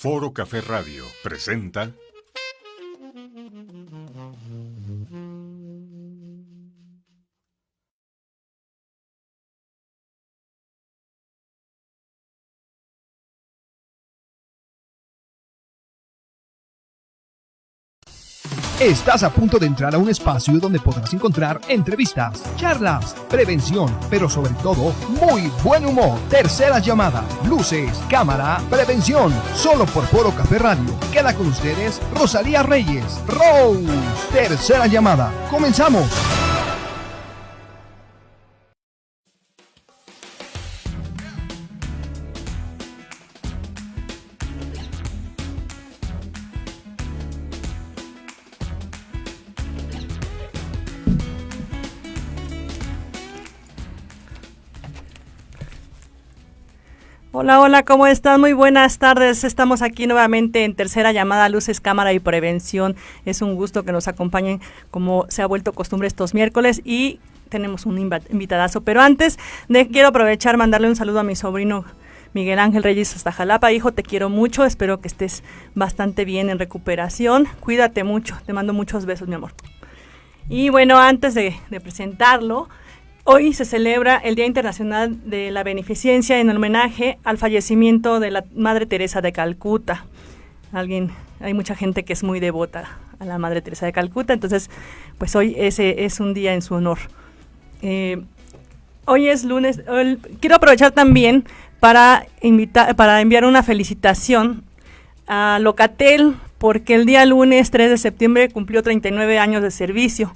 Foro Café Radio presenta Estás a punto de entrar a un espacio donde podrás encontrar entrevistas, charlas, prevención, pero sobre todo, muy buen humor. Tercera llamada, luces, cámara, prevención. Solo por Foro Café Radio. Queda con ustedes Rosalía Reyes, Rose. Tercera llamada. ¡Comenzamos! Hola, hola, ¿cómo están? Muy buenas tardes. Estamos aquí nuevamente en Tercera Llamada, Luces, Cámara y Prevención. Es un gusto que nos acompañen como se ha vuelto costumbre estos miércoles y tenemos un invitadazo. Pero antes, quiero aprovechar, mandarle un saludo a mi sobrino Miguel Ángel Reyes hasta Jalapa. Hijo, te quiero mucho, espero que estés bastante bien en recuperación. Cuídate mucho, te mando muchos besos, mi amor. Y bueno, antes de presentarlo, hoy se celebra el Día Internacional de la Beneficencia en homenaje al fallecimiento de la Madre Teresa de Calcuta. Hay mucha gente que es muy devota a la Madre Teresa de Calcuta, entonces pues hoy ese es un día en su honor. Hoy es lunes. Quiero aprovechar también para enviar una felicitación a Locatel, porque el día lunes 3 de septiembre cumplió 39 años de servicio.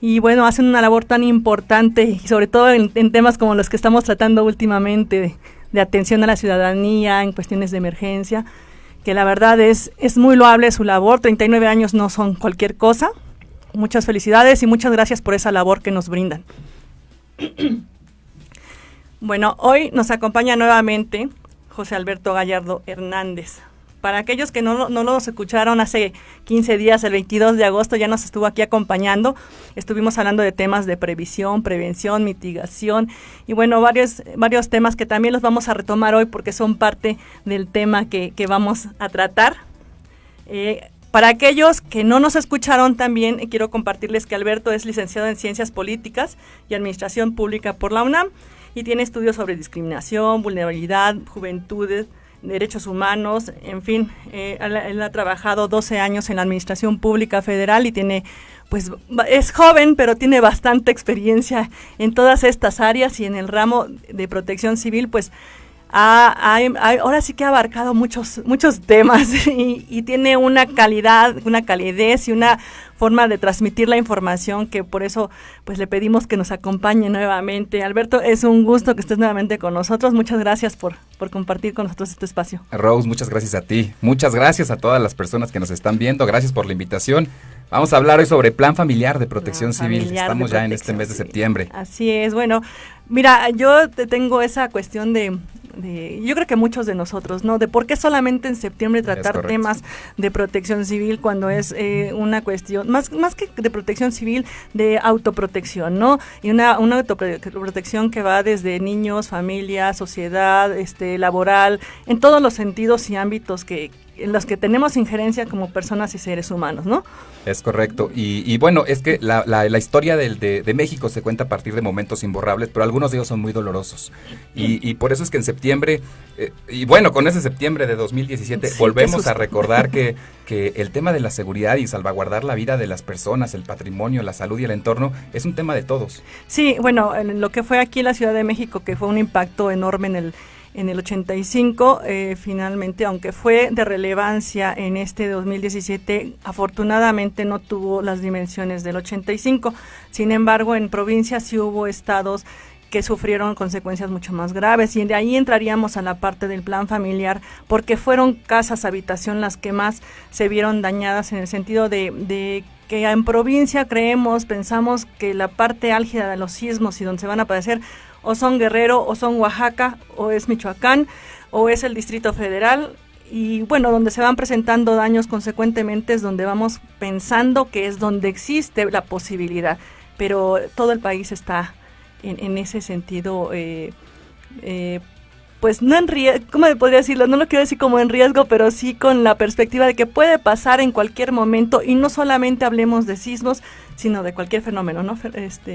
Y bueno, hacen una labor tan importante, y sobre todo en temas como los que estamos tratando últimamente, de atención a la ciudadanía, en cuestiones de emergencia, que la verdad es muy loable su labor. 39 años no son cualquier cosa. Muchas felicidades y muchas gracias por esa labor que nos brindan. Bueno, hoy nos acompaña nuevamente José Alberto Gallardo Hernández. Para aquellos que no nos escucharon hace 15 días, el 22 de agosto ya nos estuvo aquí acompañando. Estuvimos hablando de temas de previsión, prevención, mitigación y bueno, varios temas que también los vamos a retomar hoy porque son parte del tema que vamos a tratar. Para aquellos que no nos escucharon también, quiero compartirles que Alberto es licenciado en Ciencias Políticas y Administración Pública por la UNAM y tiene estudios sobre discriminación, vulnerabilidad, juventudes, derechos humanos, en fin, él ha trabajado 12 años en la Administración Pública Federal y es joven, pero tiene bastante experiencia en todas estas áreas y en el ramo de protección civil, pues ahora sí que ha abarcado muchos temas y tiene una calidez y una forma de transmitir la información que por eso pues le pedimos que nos acompañe nuevamente. Alberto, es un gusto que estés nuevamente con nosotros. Muchas gracias por compartir con nosotros este espacio. Rose, muchas gracias a ti. Muchas gracias a todas las personas que nos están viendo. Gracias por la invitación. Vamos a hablar hoy sobre Plan Familiar de Protección Civil. Estamos ya en este mes de septiembre. Así es. Bueno, mira, yo tengo esa cuestión de yo creo que muchos de nosotros, ¿no? De por qué solamente en septiembre tratar temas de protección civil cuando es una cuestión, más que de protección civil, de autoprotección, ¿no? Y una autoprotección que va desde niños, familia, sociedad, laboral, en todos los sentidos y ámbitos en los que tenemos injerencia como personas y seres humanos, ¿no? Es correcto. Y bueno, es que la historia de México se cuenta a partir de momentos imborrables, pero algunos de ellos son muy dolorosos. Y por eso es que en septiembre, y bueno, con ese septiembre de 2017, sí, volvemos a recordar que el tema de la seguridad y salvaguardar la vida de las personas, el patrimonio, la salud y el entorno, es un tema de todos. Sí, bueno, en lo que fue aquí en la Ciudad de México, que fue un impacto enorme en el 85, finalmente, aunque fue de relevancia en este 2017, afortunadamente no tuvo las dimensiones del 85. Sin embargo, en provincia sí hubo estados que sufrieron consecuencias mucho más graves y de ahí entraríamos a la parte del plan familiar porque fueron casas, habitación las que más se vieron dañadas en el sentido de que en provincia pensamos que la parte álgida de los sismos y donde se van a padecer o son Guerrero, o son Oaxaca, o es Michoacán, o es el Distrito Federal, y bueno, donde se van presentando daños consecuentemente es donde vamos pensando que es donde existe la posibilidad, pero todo el país está en ese sentido pues no en riesgo, ¿cómo podría decirlo? No lo quiero decir como en riesgo, pero sí con la perspectiva de que puede pasar en cualquier momento, y no solamente hablemos de sismos, sino de cualquier fenómeno, ¿no,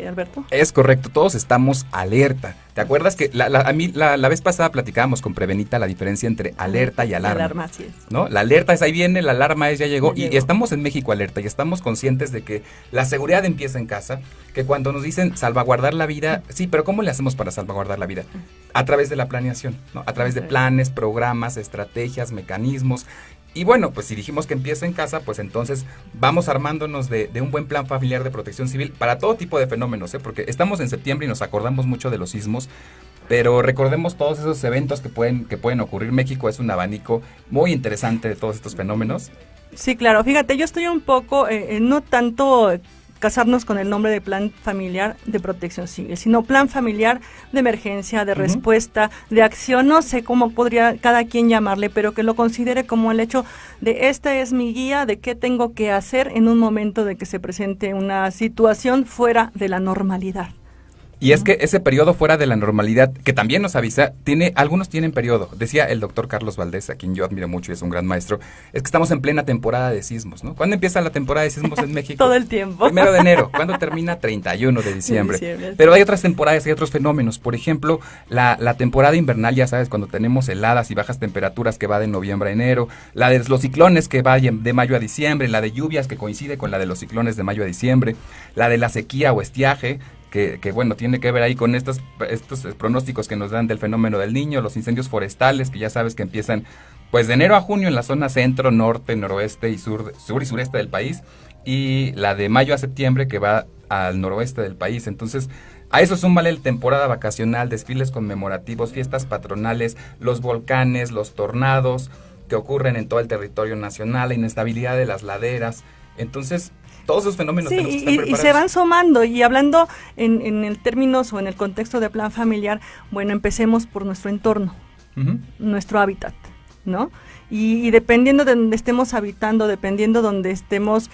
Alberto? Es correcto, todos estamos alerta. ¿Te acuerdas que la vez pasada platicábamos con Prevenita la diferencia entre alerta y alarma? Alarma, así es. ¿No? La alerta es ahí viene, la alarma es ya llegó, Ya y llegó. estamos en México alerta y estamos conscientes de que la seguridad empieza en casa, que cuando nos dicen salvaguardar la vida, sí, pero ¿cómo le hacemos para salvaguardar la vida? A través de la planeación, ¿no? A través de planes, programas, estrategias, mecanismos. Y bueno, pues si dijimos que empieza en casa, pues entonces vamos armándonos de un buen plan familiar de protección civil para todo tipo de fenómenos, ¿eh? Porque estamos en septiembre y nos acordamos mucho de los sismos, pero recordemos todos esos eventos que pueden ocurrir. México es un abanico muy interesante de todos estos fenómenos. Sí, claro. Fíjate, yo estoy un poco, no tanto casarnos con el nombre de plan familiar de protección civil, sino plan familiar de emergencia, de respuesta, de acción, no sé cómo podría cada quien llamarle, pero que lo considere como el hecho de esta es mi guía de qué tengo que hacer en un momento de que se presente una situación fuera de la normalidad. Y es que ese periodo fuera de la normalidad, que también nos avisa, algunos tienen periodo. Decía el doctor Carlos Valdés, a quien yo admiro mucho y es un gran maestro, es que estamos en plena temporada de sismos, ¿no? ¿Cuándo empieza la temporada de sismos en México? Todo el tiempo. 1 de enero. ¿Cuándo termina? 31 de diciembre. Diciembre. Pero hay otras temporadas, hay otros fenómenos. Por ejemplo, la temporada invernal, ya sabes, cuando tenemos heladas y bajas temperaturas, que va de noviembre a enero. La de los ciclones, que va de mayo a diciembre. La de lluvias, que coincide con la de los ciclones de mayo a diciembre. La de la sequía o estiaje, que bueno, tiene que ver ahí con estos pronósticos que nos dan del fenómeno del Niño, los incendios forestales, que ya sabes que empiezan pues de enero a junio en la zona centro, norte, noroeste y sur y sureste del país, y la de mayo a septiembre que va al noroeste del país. Entonces, a eso súmale la temporada vacacional, desfiles conmemorativos, fiestas patronales, los volcanes, los tornados que ocurren en todo el territorio nacional, la inestabilidad de las laderas. Entonces, todos esos fenómenos tenemos que estar preparados. Y se van sumando, y hablando en el términos o en el contexto de plan familiar, bueno, empecemos por nuestro entorno, nuestro hábitat, ¿no? Y dependiendo de donde estemos habitando, dependiendo de donde estemos,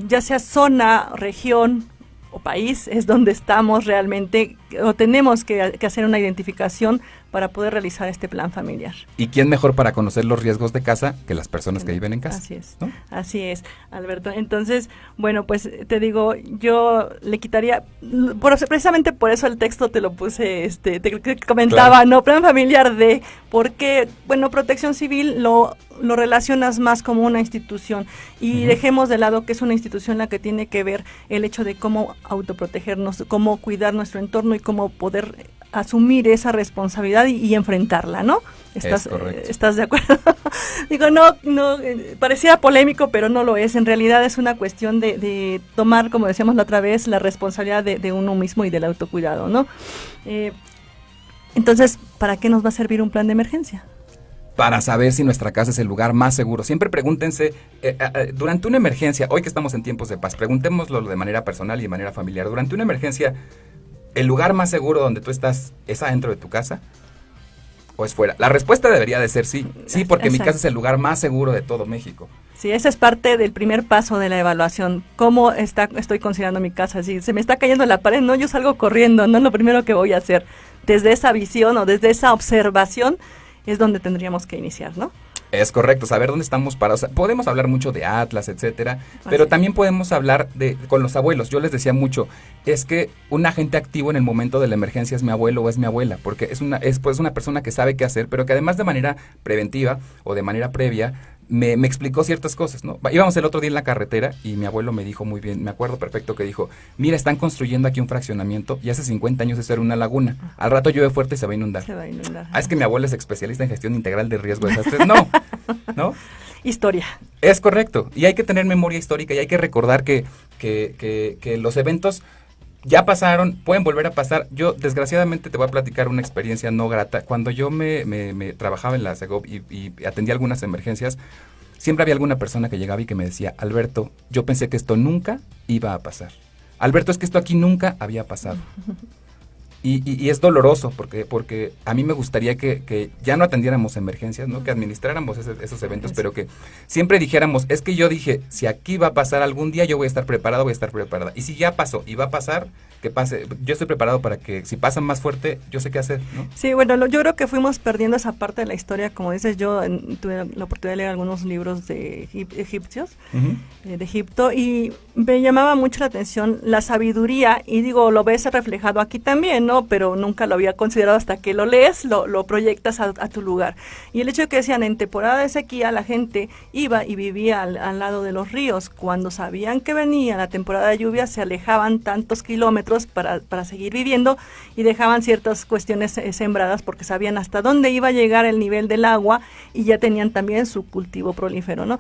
ya sea zona, región o país, es donde estamos realmente, o tenemos que hacer una identificación para poder realizar este plan familiar. ¿Y quién mejor para conocer los riesgos de casa que las personas que viven en casa? Así es, ¿no? Así es, Alberto. Entonces, bueno, pues te digo, yo le quitaría, precisamente por eso el texto te lo puse, te comentaba, claro. No, plan familiar porque, bueno, protección civil lo relacionas más como una institución, y dejemos de lado que es una institución la que tiene que ver el hecho de cómo autoprotegernos, cómo cuidar nuestro entorno y cómo poder asumir esa responsabilidad y enfrentarla, ¿no? ¿Estás de acuerdo? Digo, no, pareciera polémico, pero no lo es. En realidad es una cuestión de tomar, como decíamos la otra vez, la responsabilidad de uno mismo y del autocuidado, ¿no? Entonces, ¿para qué nos va a servir un plan de emergencia? Para saber si nuestra casa es el lugar más seguro. Siempre pregúntense, durante una emergencia, hoy que estamos en tiempos de paz, preguntémoslo de manera personal y de manera familiar. Durante una emergencia, ¿el lugar más seguro donde tú estás es adentro de tu casa o es fuera? La respuesta debería de ser sí. Sí, porque mi casa es el lugar más seguro de todo México. Sí, esa es parte del primer paso de la evaluación. ¿Cómo estoy considerando mi casa? Si se me está cayendo la pared, no, yo salgo corriendo, no es lo primero que voy a hacer. Desde esa visión o desde esa observación es donde tendríamos que iniciar, ¿no? Es correcto, saber dónde estamos parados. Podemos hablar mucho de Atlas, etcétera, pero también podemos hablar con los abuelos. Yo les decía mucho, es que un agente activo en el momento de la emergencia es mi abuelo o es mi abuela, porque es una persona que sabe qué hacer, pero que además de manera preventiva o de manera previa me explicó ciertas cosas, ¿no? Íbamos el otro día en la carretera y mi abuelo me dijo muy bien, me acuerdo perfecto que dijo, mira, están construyendo aquí un fraccionamiento y hace 50 años eso era una laguna. Al rato llueve fuerte y se va a inundar. Es que mi abuelo es especialista en gestión integral de riesgo de desastres. No. Historia. Es correcto. Y hay que tener memoria histórica y hay que recordar que los eventos ya pasaron, pueden volver a pasar. Yo, desgraciadamente, te voy a platicar una experiencia no grata. Cuando yo me trabajaba en la Segov y atendía algunas emergencias, siempre había alguna persona que llegaba y que me decía, Alberto, yo pensé que esto nunca iba a pasar. Alberto, es que esto aquí nunca había pasado. Y es doloroso porque a mí me gustaría que ya no atendiéramos emergencias, ¿no? Que administráramos esos eventos, pero que siempre dijéramos, es que yo dije, si aquí va a pasar algún día, yo voy a estar preparado, voy a estar preparada. Y si ya pasó y va a pasar, que pase. Yo estoy preparado para que si pasa más fuerte, yo sé qué hacer, ¿no? Sí, bueno, yo creo que fuimos perdiendo esa parte de la historia, como dices, yo tuve la oportunidad de leer algunos libros de egipcios, de Egipto, y me llamaba mucho la atención la sabiduría, y digo, lo ves reflejado aquí también, ¿no? Pero nunca lo había considerado hasta que lo lees, lo proyectas a tu lugar. Y el hecho de que decían, en temporada de sequía la gente iba y vivía al lado de los ríos. Cuando sabían que venía la temporada de lluvia, se alejaban tantos kilómetros para seguir viviendo y dejaban ciertas cuestiones sembradas porque sabían hasta dónde iba a llegar el nivel del agua y ya tenían también su cultivo prolífero, ¿no?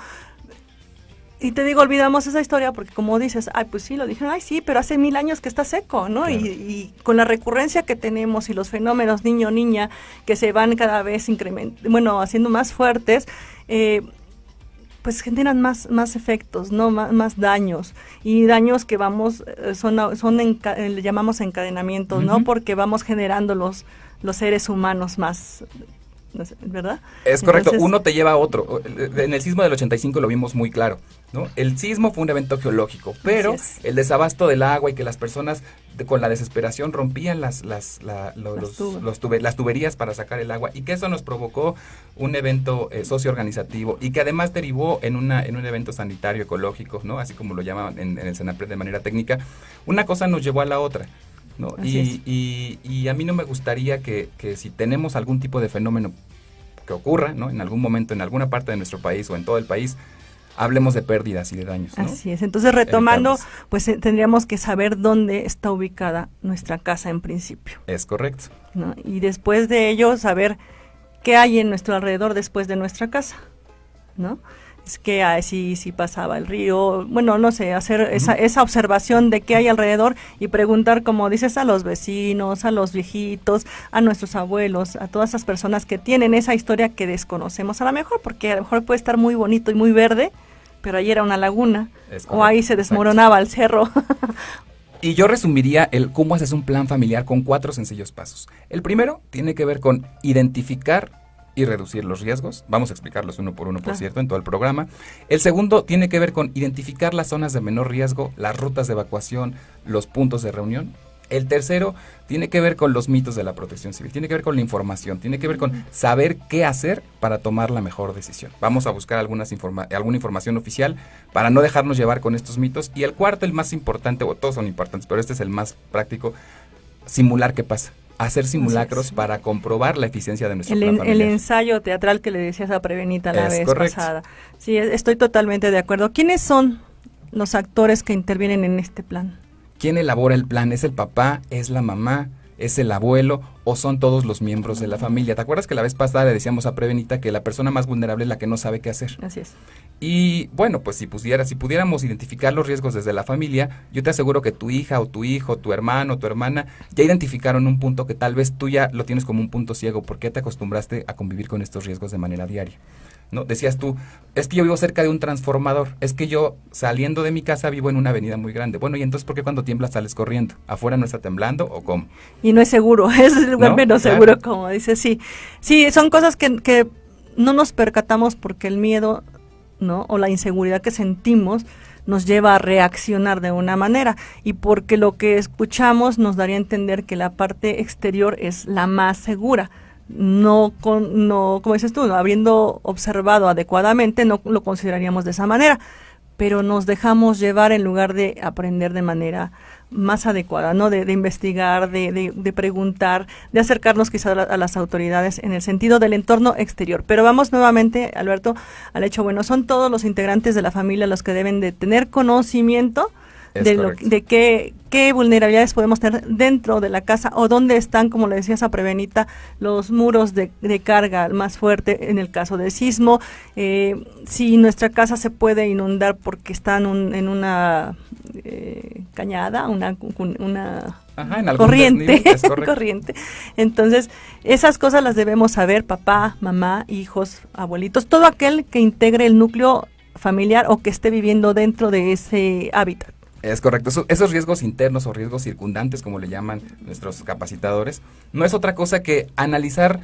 Y te digo, olvidamos esa historia porque como dices, ay, pues sí, lo dijeron, ay, sí, pero hace 1000 años que está seco, ¿no? Claro. Y con la recurrencia que tenemos y los fenómenos niño-niña que se van cada vez haciendo más fuertes, pues generan más efectos, ¿no? Más daños, y daños que le llamamos encadenamientos, ¿no? Porque vamos generando los seres humanos más, ¿verdad? Es correcto. Entonces, uno te lleva a otro. En el sismo del 85 lo vimos muy claro, ¿no? El sismo fue un evento geológico, pero el desabasto del agua y que las personas con la desesperación rompían las tuberías para sacar el agua, y que eso nos provocó un evento socioorganizativo y que además derivó en un evento sanitario ecológico, ¿no? Así como lo llaman en el Senapred de manera técnica. Una cosa nos llevó a la otra, ¿no? Y a mí no me gustaría que si tenemos algún tipo de fenómeno que ocurra, ¿no? En algún momento, en alguna parte de nuestro país o en todo el país, hablemos de pérdidas y de daños, ¿no? Así es. Entonces, retomando, pues tendríamos que saber dónde está ubicada nuestra casa en principio. Es correcto. ¿No? Y después de ello, saber qué hay en nuestro alrededor después de nuestra casa, ¿no? Es que si pasaba el río, bueno, no sé, hacer esa observación de qué hay alrededor y preguntar, como dices, a los vecinos, a los viejitos, a nuestros abuelos, a todas esas personas que tienen esa historia que desconocemos a lo mejor, porque a lo mejor puede estar muy bonito y muy verde, pero ahí era una laguna, o ahí se desmoronaba el cerro. Y yo resumiría cómo haces un plan familiar con 4 sencillos pasos. El primero tiene que ver con identificar y reducir los riesgos. Vamos a explicarlos uno por uno, por cierto, en todo el programa. El segundo tiene que ver con identificar las zonas de menor riesgo, las rutas de evacuación, los puntos de reunión. El tercero tiene que ver con los mitos de la protección civil, tiene que ver con la información, tiene que ver con saber qué hacer para tomar la mejor decisión. Vamos a buscar alguna información oficial para no dejarnos llevar con estos mitos. Y el cuarto, el más importante, o todos son importantes, pero este es el más práctico, simular qué pasa. Hacer simulacros para comprobar la eficiencia de nuestro plan familiar. El ensayo teatral que le decías a Prevenita la vez pasada. Sí, estoy totalmente de acuerdo. ¿Quiénes son los actores que intervienen en este plan? ¿Quién elabora el plan? ¿Es el papá? ¿Es la mamá? ¿Es el abuelo? ¿O son todos los miembros de la familia? ¿Te acuerdas que la vez pasada le decíamos a Prevenita que la persona más vulnerable es la que no sabe qué hacer? Así es. Y bueno, pues si pudiéramos identificar los riesgos desde la familia, yo te aseguro que tu hija o tu hijo, tu hermano o tu hermana ya identificaron un punto que tal vez tú ya lo tienes como un punto ciego porque te acostumbraste a convivir con estos riesgos de manera diaria, ¿no? Decías tú, es que yo vivo cerca de un transformador, es que yo saliendo de mi casa vivo en una avenida muy grande. Bueno, ¿y entonces por qué cuando tiembla sales corriendo? ¿Afuera no está temblando o cómo? Y no es seguro, es el lugar menos seguro, como dices, sí. Sí, son cosas que no nos percatamos porque el miedo, ¿no? O la inseguridad que sentimos nos lleva a reaccionar de una manera, y porque lo que escuchamos nos daría a entender que la parte exterior es la más segura. No, como dices tú, habiendo observado adecuadamente, no lo consideraríamos de esa manera, pero nos dejamos llevar en lugar de aprender de manera más adecuada, ¿no? De investigar, de preguntar, de acercarnos quizá a las autoridades en el sentido del entorno exterior. Pero vamos nuevamente, Alberto, al hecho, bueno, son todos los integrantes de la familia los que deben de tener conocimiento de qué vulnerabilidades podemos tener dentro de la casa, o dónde están, como le decías a Prevenita, los muros de carga más fuerte en el caso del sismo, si nuestra casa se puede inundar porque está en una cañada, una corriente, corriente. Entonces, esas cosas las debemos saber, papá, mamá, hijos, abuelitos, todo aquel que integre el núcleo familiar o que esté viviendo dentro de ese hábitat. Es correcto. Esos riesgos internos o riesgos circundantes, como le llaman nuestros capacitadores, no es otra cosa que analizar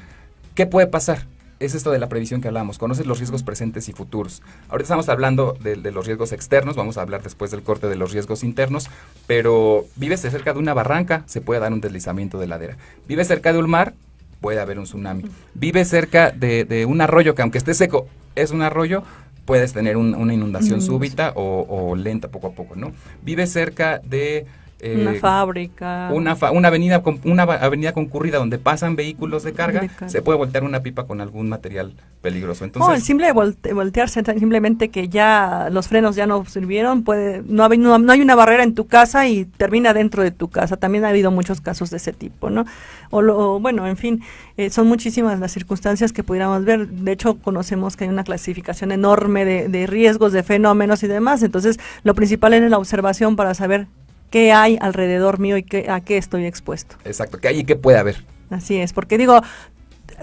qué puede pasar. Es esto de la previsión que hablamos. Conoces los riesgos presentes y futuros. Ahorita estamos hablando de los riesgos externos, vamos a hablar después del corte de los riesgos internos, pero vives cerca de una barranca, se puede dar un deslizamiento de ladera. Vives cerca de un mar, puede haber un tsunami. Vives cerca de un arroyo que aunque esté seco, es un arroyo, puedes tener una inundación súbita o lenta poco a poco, ¿no? Vives cerca de una fábrica, una avenida concurrida donde pasan vehículos de carga, se puede voltear una pipa con algún material peligroso. Entonces, el simple voltearse, simplemente que ya los frenos ya no sirvieron, no hay una barrera en tu casa y termina dentro de tu casa. También ha habido muchos casos de ese tipo, ¿no? Bueno, en fin, son muchísimas las circunstancias que pudiéramos ver. De hecho, conocemos que hay una clasificación enorme de riesgos, de fenómenos y demás. Entonces, lo principal es la observación para saber qué hay alrededor mío y a qué estoy expuesto. Exacto, qué hay y qué puede haber. Así es, porque digo,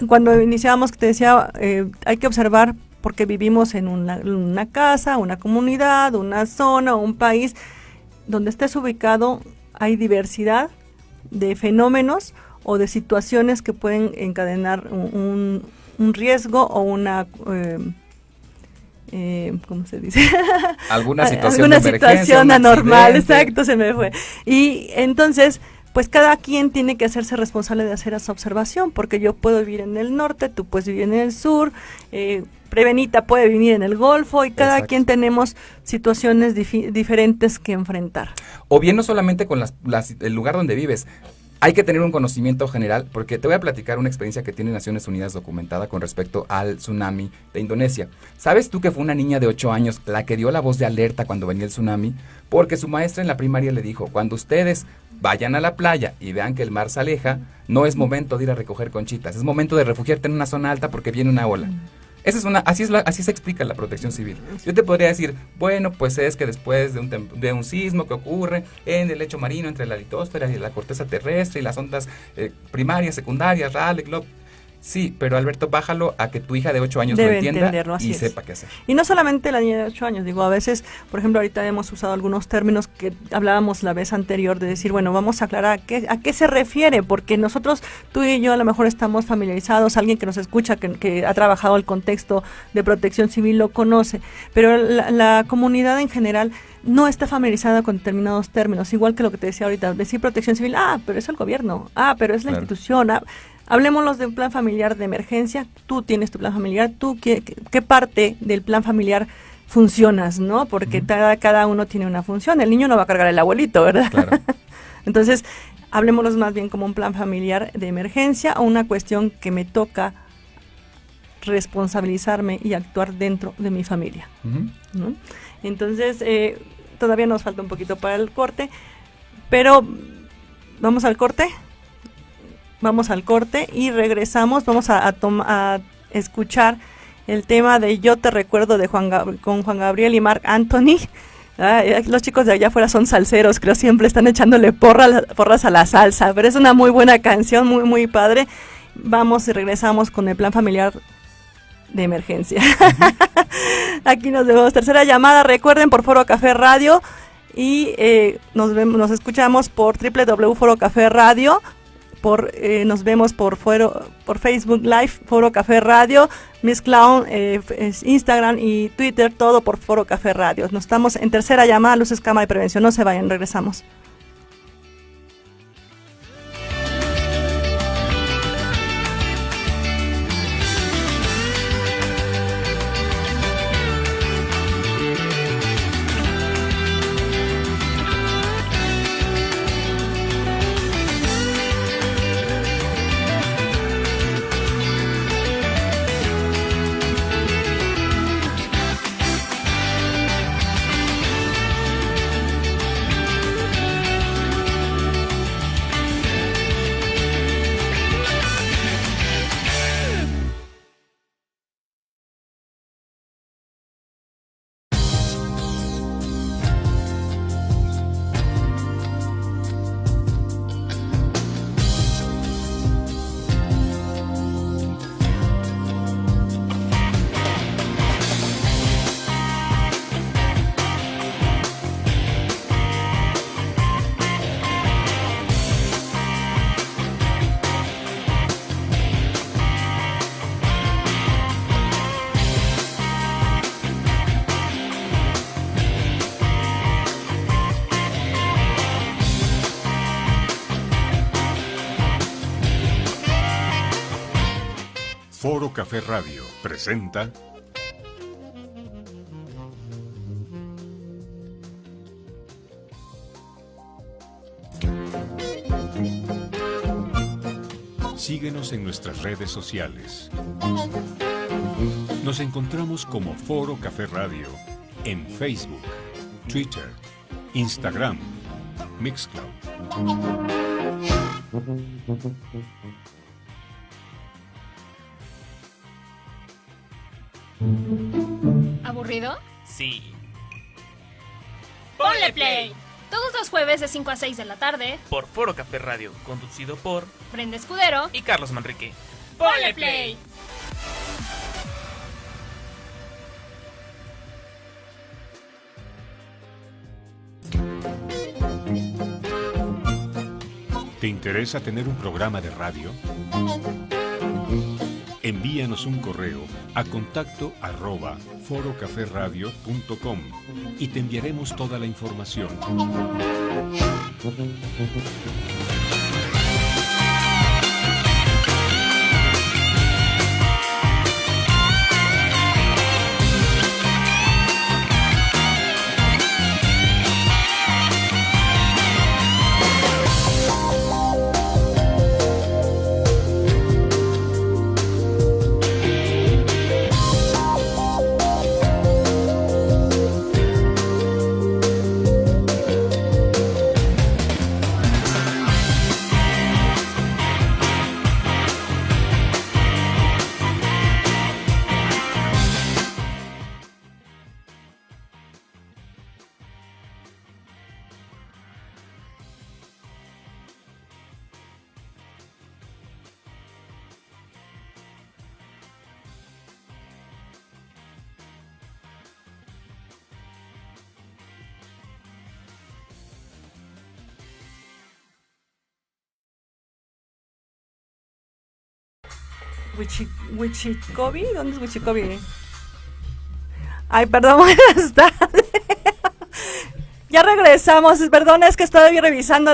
cuando iniciábamos, te decía, hay que observar porque vivimos en una casa, una comunidad, una zona, un país, donde estés ubicado, hay diversidad de fenómenos o de situaciones que pueden encadenar un riesgo o una... ¿cómo se dice? Alguna situación anormal, exacto, se me fue. Y entonces, pues cada quien tiene que hacerse responsable de hacer esa observación, porque yo puedo vivir en el norte, tú puedes vivir en el sur, Prevenita puede vivir en el Golfo, y cada quien tenemos situaciones diferentes que enfrentar. O bien no solamente con el lugar donde vives. Hay que tener un conocimiento general, porque te voy a platicar una experiencia que tiene Naciones Unidas documentada con respecto al tsunami de Indonesia. ¿Sabes tú que fue una niña de 8 años la que dio la voz de alerta cuando venía el tsunami? Porque su maestra en la primaria le dijo, cuando ustedes vayan a la playa y vean que el mar se aleja, no es momento de ir a recoger conchitas, es momento de refugiarte en una zona alta porque viene una ola. Así se explica la protección civil. Yo te podría decir, bueno, pues es que después de un sismo que ocurre en el lecho marino entre la litosfera y la corteza terrestre y las ondas primarias, secundarias, Rayleigh, Globe. Sí, pero Alberto, bájalo a que tu hija de 8 años lo entienda y sepa qué hacer. Y no solamente la niña de 8 años, digo, a veces, por ejemplo, ahorita hemos usado algunos términos que hablábamos la vez anterior de decir, bueno, vamos a aclarar a qué se refiere, porque nosotros, tú y yo a lo mejor estamos familiarizados, alguien que nos escucha, que ha trabajado el contexto de protección civil lo conoce, pero la comunidad en general no está familiarizada con determinados términos, igual que lo que te decía ahorita, decir protección civil, pero es el gobierno, pero es la institución, Hablemoslos de un plan familiar de emergencia. Tú tienes tu plan familiar. ¿Tú qué parte del plan familiar funcionas, no? Porque cada uno tiene una función. El niño no va a cargar el abuelito, ¿verdad? Claro. Entonces, hablemoslos más bien como un plan familiar de emergencia o una cuestión que me toca responsabilizarme y actuar dentro de mi familia, ¿no? Entonces, todavía nos falta un poquito para el corte, pero ¿vamos al corte? Vamos al corte y regresamos. Vamos a escuchar el tema de Yo te recuerdo de con Juan Gabriel y Marc Anthony. Los chicos de allá afuera son salseros, creo, siempre están echándole porras a la salsa, pero es una muy buena canción, muy muy padre. Vamos y regresamos con el plan familiar de emergencia. Aquí nos vemos. Tercera llamada, recuerden, por Foro Café Radio, y nos escuchamos por www.forocafé Radio. Nos vemos por Facebook Live, Foro Café Radio, Miss Clown, Instagram y Twitter, todo por Foro Café Radio. Nos estamos en tercera llamada, Luces, Cámara y Prevención. No se vayan, regresamos. Foro Café Radio presenta Síguenos en nuestras redes sociales. Nos encontramos como Foro Café Radio en Facebook, Twitter, Instagram, Mixcloud. ¿Aburrido? Sí. ¡Ponle play! Todos los jueves de 5 a 6 de la tarde, Por Foro Café Radio, conducido por Brenda Escudero y Carlos Manrique. ¡Ponle play! ¿Te interesa tener un programa de radio? Envíanos un correo a contacto@forocaferradio.com y te enviaremos toda la información. ¿Huichicobi? ¿Dónde es Huichicobi? Ay, perdón, buenas tardes. Ya regresamos, perdón, es que estoy revisando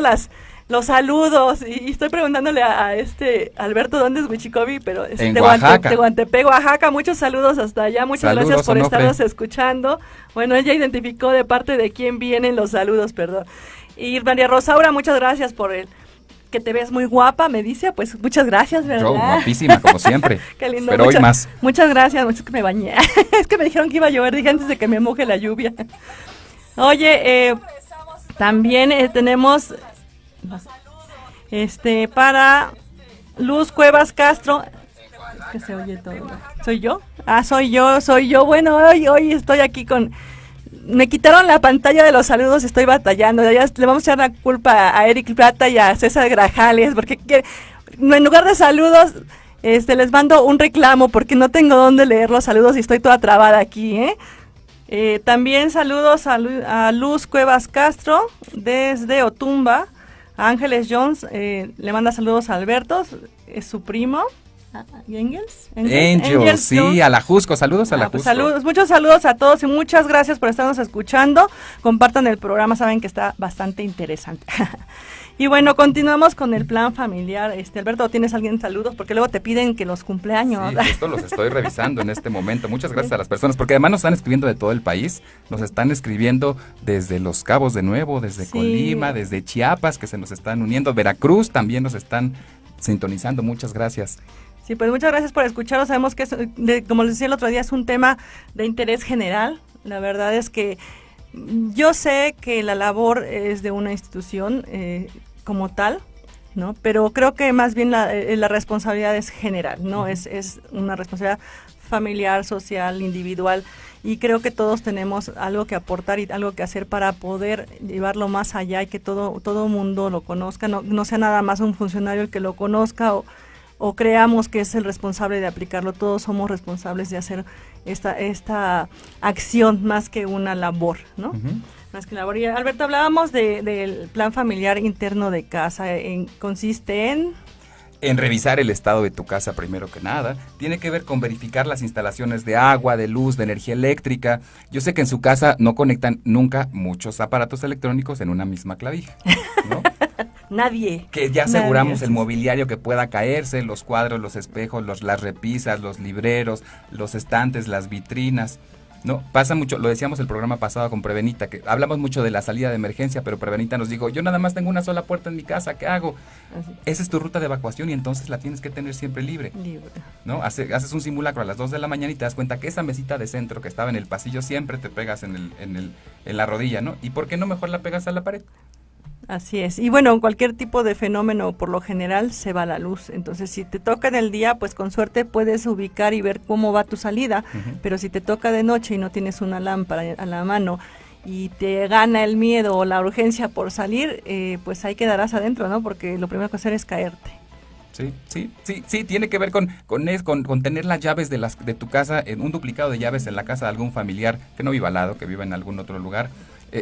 los saludos y estoy preguntándole a Alberto dónde es Huichicobi, pero es en Oaxaca. Tehuantepec, Oaxaca. Muchos saludos hasta allá, muchas Saludos, gracias por Onofre. estarnos escuchando. Bueno, ella identificó de parte de quién vienen los saludos, perdón. Y María Rosaura, muchas gracias por que te ves muy guapa, me dice, pues muchas gracias, ¿verdad? Yo, guapísima, como siempre. Qué lindo. Pero hoy más. Muchas gracias, es que me bañé. Es que me dijeron que iba a llover, dije antes de que me moje la lluvia. Oye, también tenemos para Luz Cuevas Castro. Es que se oye todo. ¿Soy yo? Ah, soy yo. Bueno, hoy estoy aquí me quitaron la pantalla de los saludos, estoy batallando. Ya le vamos a echar la culpa a Eric Plata y a César Grajales, porque en lugar de saludos, les mando un reclamo porque no tengo dónde leer los saludos y estoy toda trabada aquí, también saludos a Luz Cuevas Castro desde Otumba. A Ángeles Jones le manda saludos a Alberto, es su primo. ¿Y Angels, sí, Jones. a la Jusco, saludos a la Jusco. Pues muchos saludos a todos y muchas gracias por estarnos escuchando. Compartan el programa, saben que está bastante interesante. Y bueno, continuamos con el plan familiar. Alberto, ¿tienes alguien saludos? Porque luego te piden que los cumpleaños. Sí, justo los estoy revisando en este momento. Muchas gracias a las personas, porque además nos están escribiendo de todo el país. Nos están escribiendo desde Los Cabos de Nuevo, desde Colima, desde Chiapas, que se nos están uniendo. Veracruz también nos están sintonizando. Muchas gracias. Sí, pues muchas gracias por escucharnos. Sabemos que, como les decía el otro día, es un tema de interés general. La verdad es que yo sé que la labor es de una institución como tal, ¿no? Pero creo que más bien la responsabilidad es general, ¿no? Es una responsabilidad familiar, social, individual, y creo que todos tenemos algo que aportar y algo que hacer para poder llevarlo más allá y que todo mundo lo conozca, no sea nada más un funcionario el que lo conozca o creamos que es el responsable de aplicarlo. Todos somos responsables de hacer esta acción más que una labor, ¿no? Uh-huh. Más que labor. Y Alberto, hablábamos del plan familiar interno de casa. Consiste en revisar el estado de tu casa primero que nada. Tiene que ver con verificar las instalaciones de agua, de luz, de energía eléctrica. Yo sé que en su casa no conectan nunca muchos aparatos electrónicos en una misma clavija, ¿no? Nadie. Que ya aseguramos Nadie. el mobiliario que pueda caerse, los cuadros, los espejos, las repisas, los libreros, los estantes, las vitrinas. No, pasa mucho, lo decíamos el programa pasado con Prevenita, que hablamos mucho de la salida de emergencia, pero Prevenita nos dijo, yo nada más tengo una sola puerta en mi casa, ¿qué hago? Así. Esa es tu ruta de evacuación y entonces la tienes que tener siempre libre, Libre. ¿no? Haces un simulacro a las 2 de la mañana y te das cuenta que esa mesita de centro que estaba en el pasillo siempre te pegas en la rodilla, ¿no? ¿Y por qué no mejor la pegas a la pared? Así es. Y bueno, cualquier tipo de fenómeno, por lo general, se va la luz. Entonces, si te toca en el día, pues con suerte puedes ubicar y ver cómo va tu salida. Ujú. Pero si te toca de noche y no tienes una lámpara a la mano y te gana el miedo o la urgencia por salir, pues ahí quedarás adentro, ¿no? Porque lo primero que hacer es caerte. Sí, tiene que ver con tener las llaves de tu casa, un duplicado de llaves en la casa de algún familiar que no viva al lado, que viva en algún otro lugar.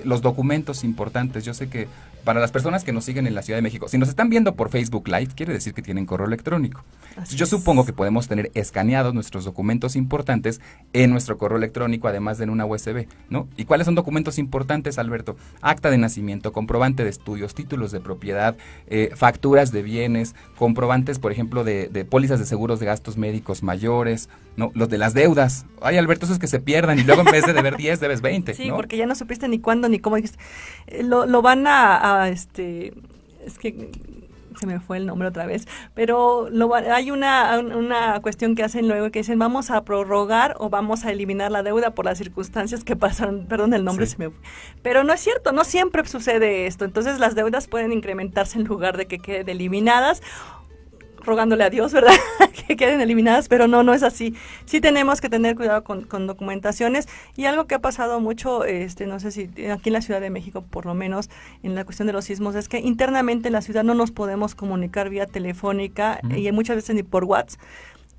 Los documentos importantes, yo sé que para las personas que nos siguen en la Ciudad de México, si nos están viendo por Facebook Live, quiere decir que tienen correo electrónico. Así Yo es. supongo que podemos tener escaneados nuestros documentos importantes en nuestro correo electrónico, además de en una USB, ¿no? ¿Y cuáles son documentos importantes, Alberto? Acta de nacimiento, comprobante de estudios, títulos de propiedad, facturas de bienes, comprobantes, por ejemplo, de pólizas de seguros de gastos médicos mayores, ¿no? Los de las deudas. Ay, Alberto, esos que se pierdan y luego en vez de deber 10, debes 20, Sí, ¿no? porque ya no supiste ni cuándo ni cómo dijiste. Lo van a es que se me fue el nombre otra vez, pero hay una cuestión que hacen luego que dicen vamos a prorrogar o vamos a eliminar la deuda por las circunstancias que pasaron, perdón, el nombre Sí. se me fue. Pero no es cierto, no siempre sucede esto. Entonces las deudas pueden incrementarse en lugar de que queden eliminadas, rogándole a Dios, ¿verdad? que queden eliminadas, pero no es así. Sí tenemos que tener cuidado con documentaciones y algo que ha pasado mucho, no sé si aquí en la Ciudad de México, por lo menos en la cuestión de los sismos, es que internamente en la ciudad no nos podemos comunicar vía telefónica y muchas veces ni por WhatsApp.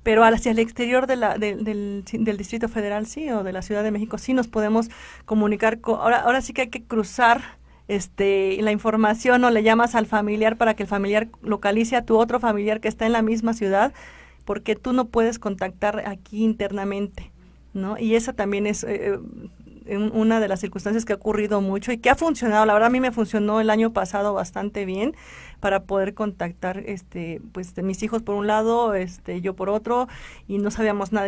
Pero hacia el exterior del Distrito Federal sí, o de la Ciudad de México sí nos podemos comunicar. Ahora sí que hay que cruzar la información o le llamas al familiar para que el familiar localice a tu otro familiar que está en la misma ciudad, porque tú no puedes contactar aquí internamente, ¿no? Y esa también es una de las circunstancias que ha ocurrido mucho y que ha funcionado. La verdad a mí me funcionó el año pasado bastante bien para poder contactar pues de mis hijos por un lado, yo por otro, y no sabíamos nada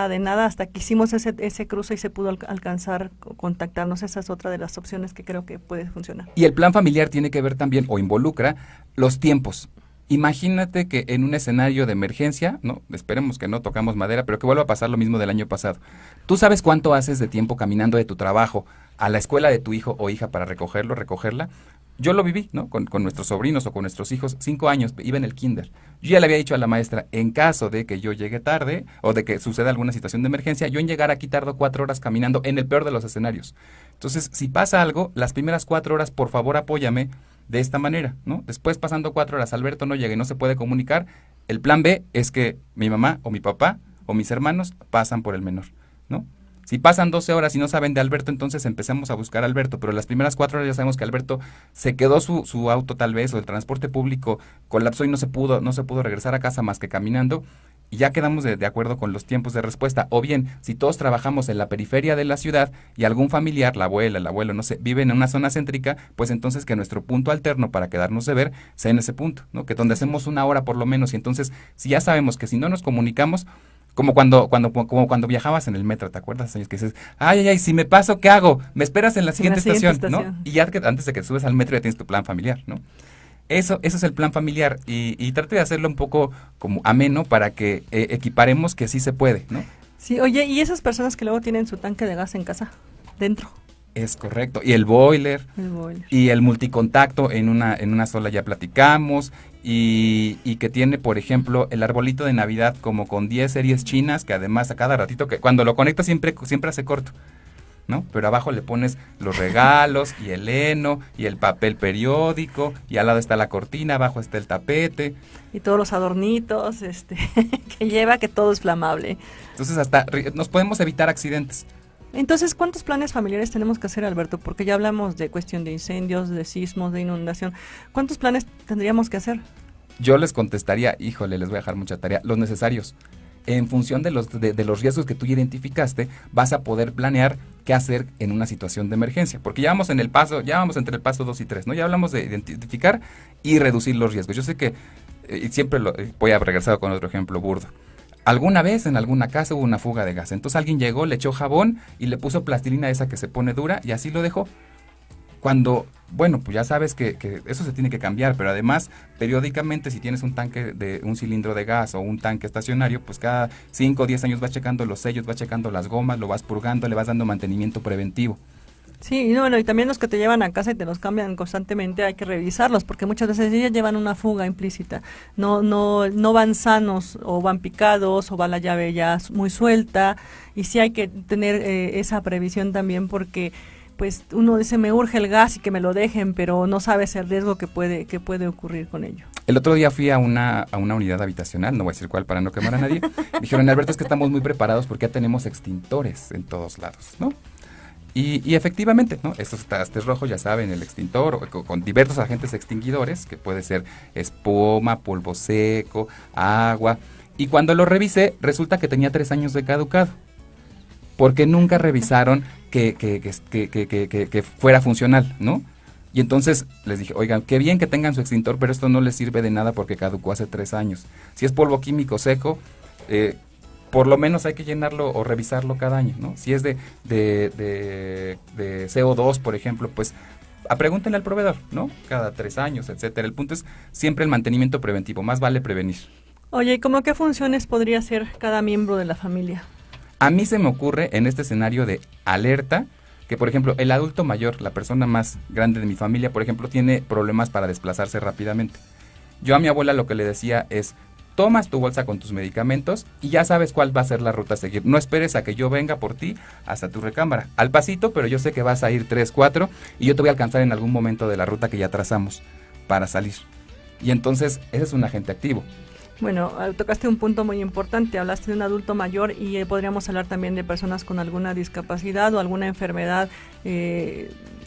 de nada hasta que hicimos ese cruce y se pudo alcanzar contactarnos. Esa es otra de las opciones que creo que puede funcionar. Y el plan familiar tiene que ver también o involucra los tiempos. Imagínate que en un escenario de emergencia, no, esperemos que no tocamos madera, pero que vuelva a pasar lo mismo del año pasado. ¿Tú sabes cuánto haces de tiempo caminando de tu trabajo a la escuela de tu hijo o hija para recogerla? Yo lo viví, ¿no? Con nuestros sobrinos o con nuestros hijos, 5 años, iba en el kinder. Yo ya le había dicho a la maestra, en caso de que yo llegue tarde o de que suceda alguna situación de emergencia, yo en llegar aquí tardo 4 horas caminando en el peor de los escenarios. Entonces, si pasa algo, las primeras 4 horas, por favor, apóyame de esta manera, ¿no? Después, pasando 4 horas, Alberto no llega y no se puede comunicar. El plan B es que mi mamá o mi papá o mis hermanos pasan por el menor, ¿no? Si pasan 12 horas y no saben de Alberto, entonces empezamos a buscar a Alberto, pero las primeras 4 horas ya sabemos que Alberto se quedó su auto tal vez, o el transporte público colapsó y no se pudo regresar a casa más que caminando, y ya quedamos de acuerdo con los tiempos de respuesta. O bien, si todos trabajamos en la periferia de la ciudad y algún familiar, la abuela, el abuelo, no sé, vive en una zona céntrica, pues entonces que nuestro punto alterno para quedarnos de ver sea en ese punto, ¿no? Que donde hacemos 1 hora por lo menos, y entonces si ya sabemos que si no nos comunicamos, como cuando viajabas en el metro, ¿te acuerdas? Que dices, ay, si me paso, ¿qué hago? Me esperas en la siguiente estación, ¿no? Y ya que antes de que subes al metro ya tienes tu plan familiar, ¿no? Eso es el plan familiar y trate de hacerlo un poco como ameno para que equiparemos que sí se puede, ¿no? Sí, oye, ¿y esas personas que luego tienen su tanque de gas en casa, dentro? Es correcto. Y el boiler. Y el multicontacto en una sola ya platicamos. Y que tiene, por ejemplo, el arbolito de Navidad como con 10 series chinas, que además a cada ratito, que cuando lo conectas siempre hace corto, ¿no? Pero abajo le pones los regalos y el heno y el papel periódico y al lado está la cortina, abajo está el tapete. Y todos los adornitos que lleva, que todo es flamable. Entonces hasta nos podemos evitar accidentes. Entonces, ¿cuántos planes familiares tenemos que hacer, Alberto? Porque ya hablamos de cuestión de incendios, de sismos, de inundación. ¿Cuántos planes tendríamos que hacer? Yo les contestaría, híjole, les voy a dejar mucha tarea, los necesarios. en función de los riesgos que tú ya identificaste, vas a poder planear qué hacer en una situación de emergencia. Porque ya vamos entre el paso 2 y 3, ¿no? Ya hablamos de identificar y reducir los riesgos. Yo sé que, y siempre voy a regresar con otro ejemplo burdo. Alguna vez en alguna casa hubo una fuga de gas. Entonces alguien llegó, le echó jabón y le puso plastilina esa que se pone dura y así lo dejó. Cuando, bueno, pues ya sabes que eso se tiene que cambiar, pero además, periódicamente, si tienes un tanque de un cilindro de gas o un tanque estacionario, pues cada 5 o 10 años vas checando los sellos, vas checando las gomas, lo vas purgando, le vas dando mantenimiento preventivo. Sí, bueno, y también los que te llevan a casa y te los cambian constantemente, hay que revisarlos, porque muchas veces ellos llevan una fuga implícita, no van sanos, o van picados, o va la llave ya muy suelta, y sí hay que tener esa previsión también, porque pues uno dice, me urge el gas y que me lo dejen, pero no sabes el riesgo que puede ocurrir con ello. El otro día fui a una unidad habitacional, no voy a decir cuál para no quemar a nadie. Dijeron, Alberto, es que estamos muy preparados porque ya tenemos extintores en todos lados, ¿no? Y efectivamente, ¿no? Estos trastes rojos, ya saben, el extintor, con diversos agentes extinguidores, que puede ser espuma, polvo seco, agua. Y cuando lo revisé, resulta que tenía 3 años de caducado. Porque nunca revisaron que fuera funcional, ¿no? Y entonces les dije, oigan, qué bien que tengan su extintor, pero esto no les sirve de nada porque caducó hace 3 años. Si es polvo químico seco, por lo menos hay que llenarlo o revisarlo cada año, ¿no? Si es de CO2, por ejemplo, pues pregúntenle al proveedor, ¿no? Cada 3 años, etcétera. El punto es siempre el mantenimiento preventivo, más vale prevenir. Oye, ¿y cómo qué funciones podría hacer cada miembro de la familia? A mí se me ocurre en este escenario de alerta que, por ejemplo, el adulto mayor, la persona más grande de mi familia, por ejemplo, tiene problemas para desplazarse rápidamente. Yo a mi abuela lo que le decía es, tomas tu bolsa con tus medicamentos y ya sabes cuál va a ser la ruta a seguir. No esperes a que yo venga por ti hasta tu recámara. Al pasito, pero yo sé que vas a ir 3, 4 y yo te voy a alcanzar en algún momento de la ruta que ya trazamos para salir. Y entonces, ese es un agente activo. Bueno, tocaste un punto muy importante, hablaste de un adulto mayor y podríamos hablar también de personas con alguna discapacidad o alguna enfermedad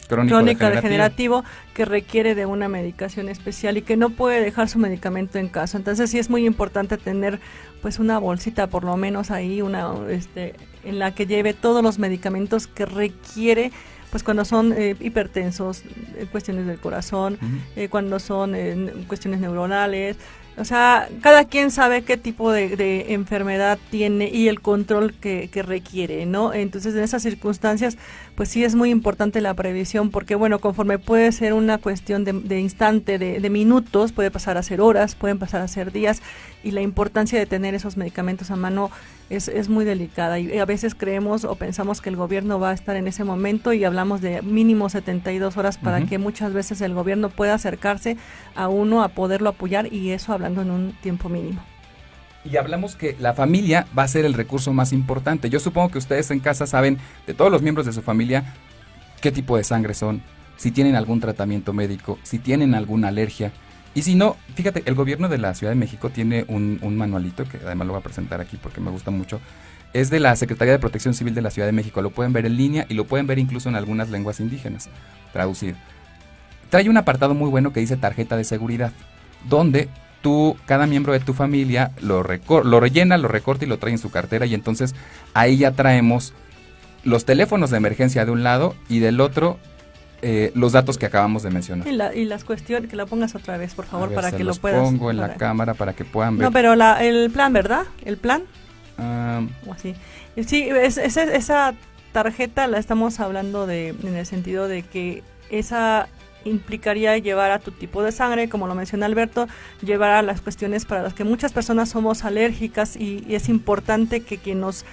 crónica degenerativo que requiere de una medicación especial y que no puede dejar su medicamento en casa. Entonces sí es muy importante tener pues una bolsita por lo menos ahí, en la que lleve todos los medicamentos que requiere, pues cuando son hipertensos, cuestiones del corazón, cuando son cuestiones neuronales. O sea, cada quien sabe qué tipo de enfermedad tiene y el control que requiere, ¿no? Entonces, en esas circunstancias, pues sí es muy importante la previsión, porque bueno, conforme puede ser una cuestión de instante, de minutos, puede pasar a ser horas, pueden pasar a ser días, y la importancia de tener esos medicamentos a mano es muy delicada. Y a veces creemos o pensamos que el gobierno va a estar en ese momento y hablamos de mínimo 72 horas para que muchas veces el gobierno pueda acercarse a uno a poderlo apoyar, y eso hablando en un tiempo mínimo. Y hablamos que la familia va a ser el recurso más importante. Yo supongo que ustedes en casa saben de todos los miembros de su familia qué tipo de sangre son, si tienen algún tratamiento médico, si tienen alguna alergia. Y si no, fíjate, el gobierno de la Ciudad de México tiene un manualito, que además lo voy a presentar aquí porque me gusta mucho. Es de la Secretaría de Protección Civil de la Ciudad de México. Lo pueden ver en línea y lo pueden ver incluso en algunas lenguas indígenas, traducido. Trae un apartado muy bueno que dice tarjeta de seguridad, donde cada miembro de tu familia lo rellena, lo recorta y lo trae en su cartera, y entonces ahí ya traemos los teléfonos de emergencia de un lado y del otro los datos que acabamos de mencionar. Y las cuestiones, que la pongas otra vez, por favor, ver, para que lo puedas. Lo pongo en la cámara para que puedan ver. No, pero el plan, ¿verdad? ¿El plan? O así. Sí, esa tarjeta la estamos hablando en el sentido de que esa implicaría llevar a tu tipo de sangre, como lo menciona Alberto, llevar a las cuestiones para las que muchas personas somos alérgicas, y es importante que quien nos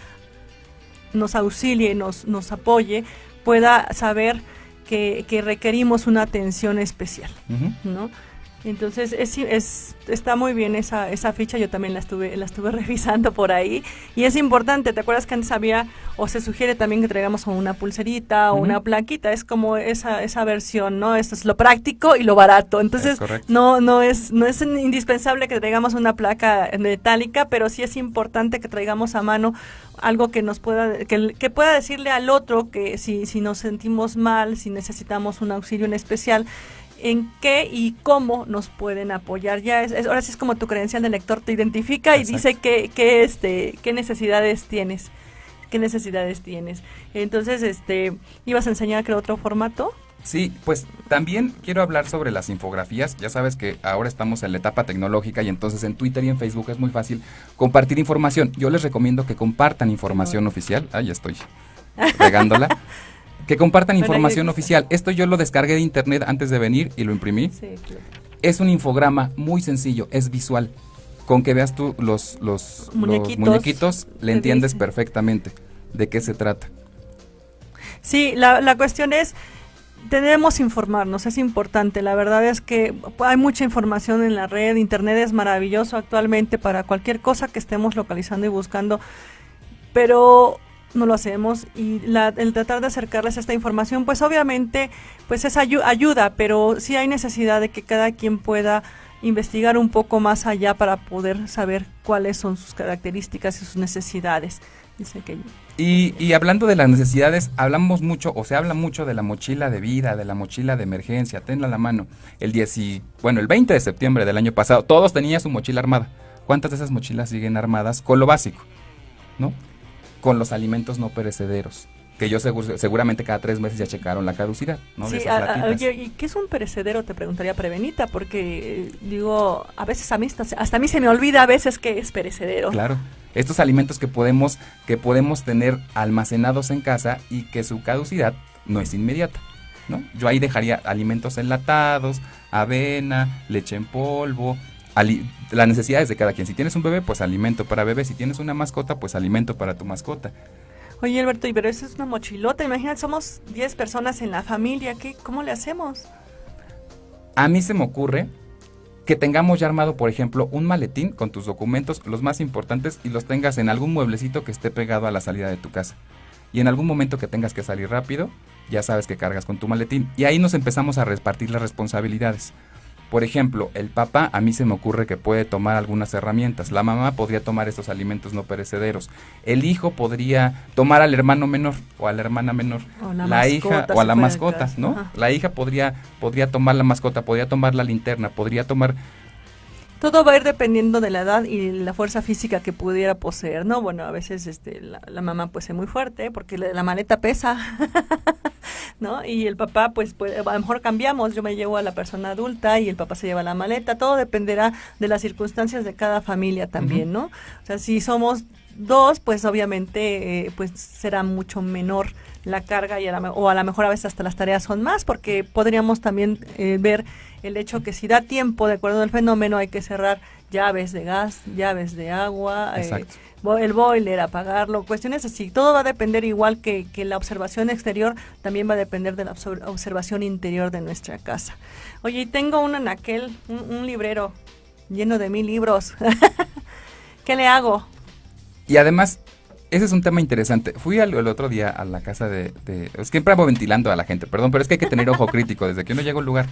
auxilie, nos apoye, pueda saber que requerimos una atención especial, ¿no? Entonces está muy bien esa ficha. Yo también la estuve revisando por ahí, y es importante. ¿Te acuerdas que antes había, o se sugiere también que traigamos una pulserita o una plaquita? Es como esa versión, ¿no? Esto es lo práctico y lo barato. Entonces no es indispensable que traigamos una placa metálica, pero sí es importante que traigamos a mano algo que nos pueda que pueda decirle al otro que si nos sentimos mal, si necesitamos un auxilio en especial. en qué y cómo nos pueden apoyar. Ya ahora sí es como tu credencial de lector te identifica y dice qué necesidades tienes. ¿Qué necesidades tienes? Entonces, ¿ibas a enseñar creo otro formato? Sí, pues también quiero hablar sobre las infografías. Ya sabes que ahora estamos en la etapa tecnológica y entonces en Twitter y en Facebook es muy fácil compartir información. Yo les recomiendo que compartan información oficial. Ya estoy regándola. Que compartan información oficial. Esto yo lo descargué de internet antes de venir y lo imprimí. Sí, claro. Es un infograma muy sencillo, es visual. Con que veas tú los muñequitos, le entiendes perfectamente de qué se trata. Sí, la cuestión es, debemos informarnos, es importante. La verdad es que hay mucha información en la red, internet es maravilloso actualmente para cualquier cosa que estemos localizando y buscando, pero no lo hacemos, y el tratar de acercarles a esta información, pues obviamente pues es ayuda, pero sí hay necesidad de que cada quien pueda investigar un poco más allá para poder saber cuáles son sus características y sus necesidades. Dice que y hablando de las necesidades, hablamos mucho, o se habla mucho de la mochila de vida, de la mochila de emergencia, tenla a la mano. El 20 de septiembre del año pasado, todos tenían su mochila armada. ¿Cuántas de esas mochilas siguen armadas con lo básico, ¿no? Con los alimentos no perecederos, que yo seguramente cada 3 meses ya checaron la caducidad, ¿no? Sí, de esas latitas. oye, ¿y qué es un perecedero? Te preguntaría Prevenita, porque digo, a veces hasta a mí se me olvida a veces que es perecedero. Claro, estos alimentos que podemos tener almacenados en casa y que su caducidad no es inmediata, ¿no? Yo ahí dejaría alimentos enlatados, avena, leche en polvo, las necesidades de cada quien. Si tienes un bebé, pues alimento para bebé. Si tienes una mascota, pues alimento para tu mascota. Oye, Alberto, pero eso es una mochilota. Imagínate, somos 10 personas en la familia. ¿Cómo le hacemos? A mí se me ocurre que tengamos ya armado, por ejemplo, un maletín con tus documentos, los más importantes, y los tengas en algún mueblecito que esté pegado a la salida de tu casa. Y en algún momento que tengas que salir rápido, ya sabes que cargas con tu maletín. Y ahí nos empezamos a repartir las responsabilidades. Por ejemplo, el papá, a mí se me ocurre que puede tomar algunas herramientas. La mamá podría tomar estos alimentos no perecederos. El hijo podría tomar al hermano menor o a la hermana menor. O la mascota, hija o a la mascota, ¿no? Ajá. La hija podría tomar la mascota, podría tomar la linterna, podría tomar... Todo va a ir dependiendo de la edad y la fuerza física que pudiera poseer, ¿no? Bueno, a veces la mamá pues es muy fuerte porque la maleta pesa, ¿no? Y el papá pues a lo mejor cambiamos, yo me llevo a la persona adulta y el papá se lleva la maleta. Todo dependerá de las circunstancias de cada familia también, ¿no? O sea, si somos 2, pues obviamente pues será mucho menor la carga y o a lo mejor a veces hasta las tareas son más, porque podríamos también ver el hecho que si da tiempo, de acuerdo al fenómeno, hay que cerrar llaves de gas, llaves de agua, el boiler, apagarlo, cuestiones así. Todo va a depender, igual que la observación exterior, también va a depender de la observación interior de nuestra casa. Oye, y tengo un anaquel, un librero lleno de 1000 libros. ¿Qué le hago? Y además, ese es un tema interesante. Fui el otro día a la casa de es que siempre ando ventilando a la gente, perdón, pero es que hay que tener ojo crítico desde que uno llega a un lugar.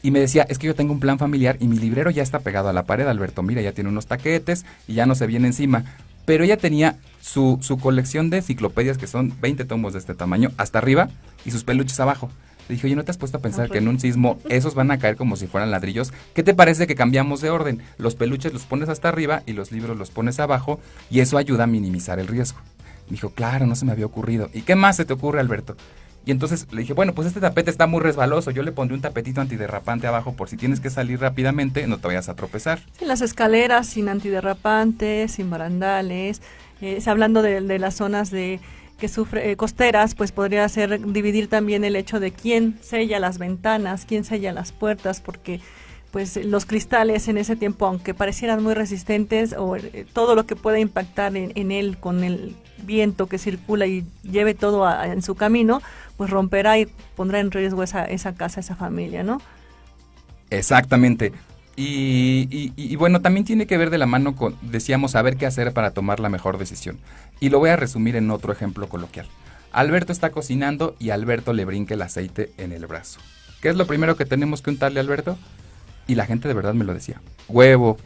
Y me decía, es que yo tengo un plan familiar y mi librero ya está pegado a la pared, Alberto, mira, ya tiene unos taquetes y ya no se viene encima. Pero ella tenía su colección de enciclopedias, que son 20 tomos de este tamaño, hasta arriba, y sus peluches abajo. Le dije, oye, ¿no te has puesto a pensar que en un sismo esos van a caer como si fueran ladrillos? ¿Qué te parece que cambiamos de orden? Los peluches los pones hasta arriba y los libros los pones abajo, y eso ayuda a minimizar el riesgo. Me dijo, claro, no se me había ocurrido. ¿Y qué más se te ocurre, Alberto? Y entonces le dije, bueno, pues este tapete está muy resbaloso, yo le pondré un tapetito antiderrapante abajo por si tienes que salir rápidamente, no te vayas a tropezar. Sí, las escaleras sin antiderrapantes, sin barandales, hablando de las zonas que sufre costeras, pues podría ser dividir también el hecho de quién sella las ventanas, quién sella las puertas, porque pues los cristales en ese tiempo, aunque parecieran muy resistentes, o todo lo que pueda impactar en él con el viento que circula y lleve todo en su camino, pues romperá y pondrá en riesgo esa casa, esa familia, ¿no? Exactamente. Y bueno, también tiene que ver de la mano con, decíamos, saber qué hacer para tomar la mejor decisión. Y lo voy a resumir en otro ejemplo coloquial. Alberto está cocinando y a Alberto le brinca el aceite en el brazo. ¿Qué es lo primero que tenemos que untarle a Alberto? Y la gente de verdad me lo decía. Huevo,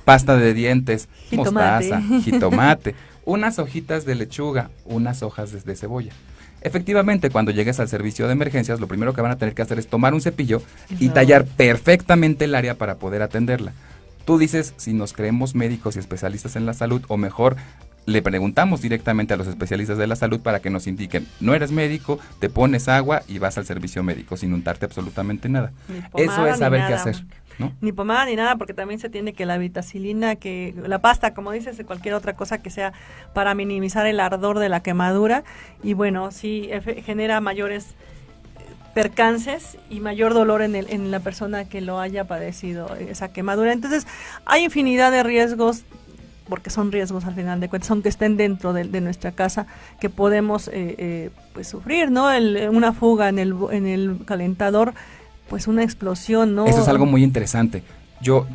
pasta de dientes, mostaza, jitomate, unas hojitas de lechuga, unas hojas de cebolla. Efectivamente, cuando llegues al servicio de emergencias, lo primero que van a tener que hacer es tomar un cepillo y No. tallar perfectamente el área para poder atenderla. Tú dices si nos creemos médicos y especialistas en la salud, o mejor le preguntamos directamente a los especialistas de la salud para que nos indiquen, no eres médico, te pones agua y vas al servicio médico sin untarte absolutamente nada. Ni pomada, Eso es ni saber qué nada, hacer, ¿no? Ni pomada ni nada, porque también se tiene que la vitacilina, que la pasta, como dices, de cualquier otra cosa que sea para minimizar el ardor de la quemadura. Y bueno, sí genera mayores percances y mayor dolor en la persona que lo haya padecido esa quemadura. Entonces, hay infinidad de riesgos, porque son riesgos al final de cuentas, aunque estén dentro de nuestra casa, que podemos pues sufrir, ¿no? Una fuga en el calentador, pues una explosión, ¿no? Eso es algo muy interesante. Yo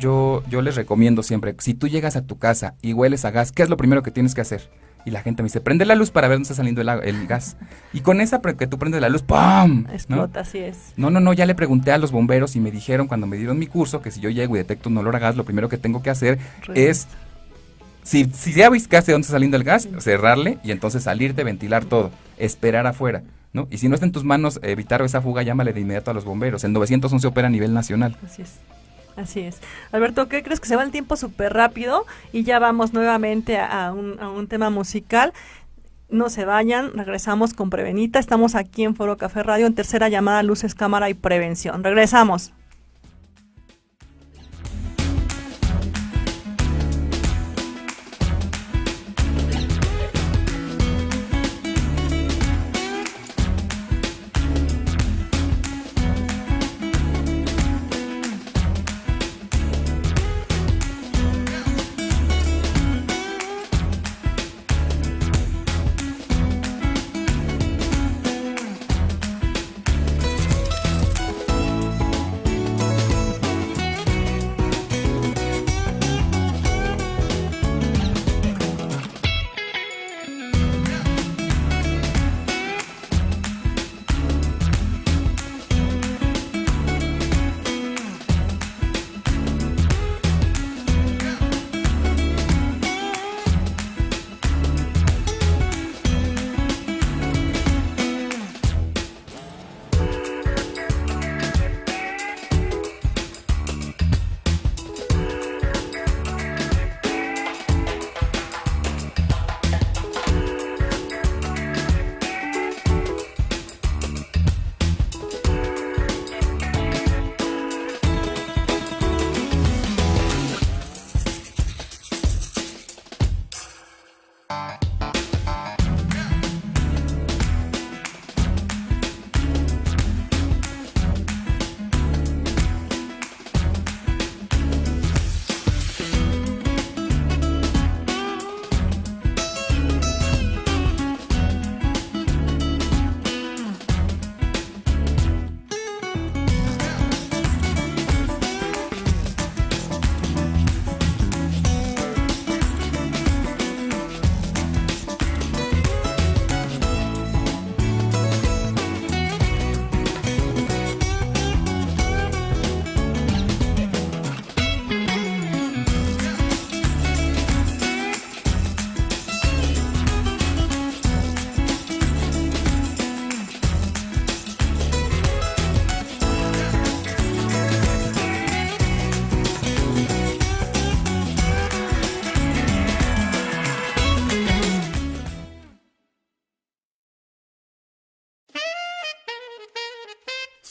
les recomiendo siempre, si tú llegas a tu casa y hueles a gas, ¿qué es lo primero que tienes que hacer? Y la gente me dice, prende la luz para ver dónde está saliendo el gas. Y con esa que tú prendes la luz, ¡pam! Explota, ¿no? así es. No, ya le pregunté a los bomberos y me dijeron cuando me dieron mi curso que si yo llego y detecto un olor a gas, lo primero que tengo que hacer es, si ya ubicaste dónde está saliendo el gas, cerrarle y entonces salirte, ventilar todo, esperar afuera, ¿no? Y si no está en tus manos evitar esa fuga, llámale de inmediato a los bomberos. El 911 opera a nivel nacional. Así es. Así es. Alberto, ¿qué crees? Que se va el tiempo súper rápido y ya vamos nuevamente a un tema musical. No se vayan, regresamos con Prevenita. Estamos aquí en Foro Café Radio en tercera llamada, Luces, Cámara y Prevención. Regresamos.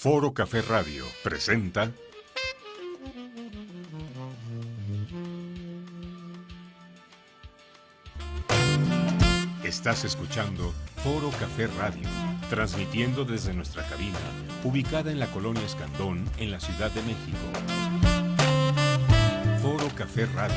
Foro Café Radio presenta Estás escuchando Foro Café Radio, transmitiendo desde nuestra cabina, ubicada en la colonia Escandón, en la Ciudad de México. Foro Café Radio.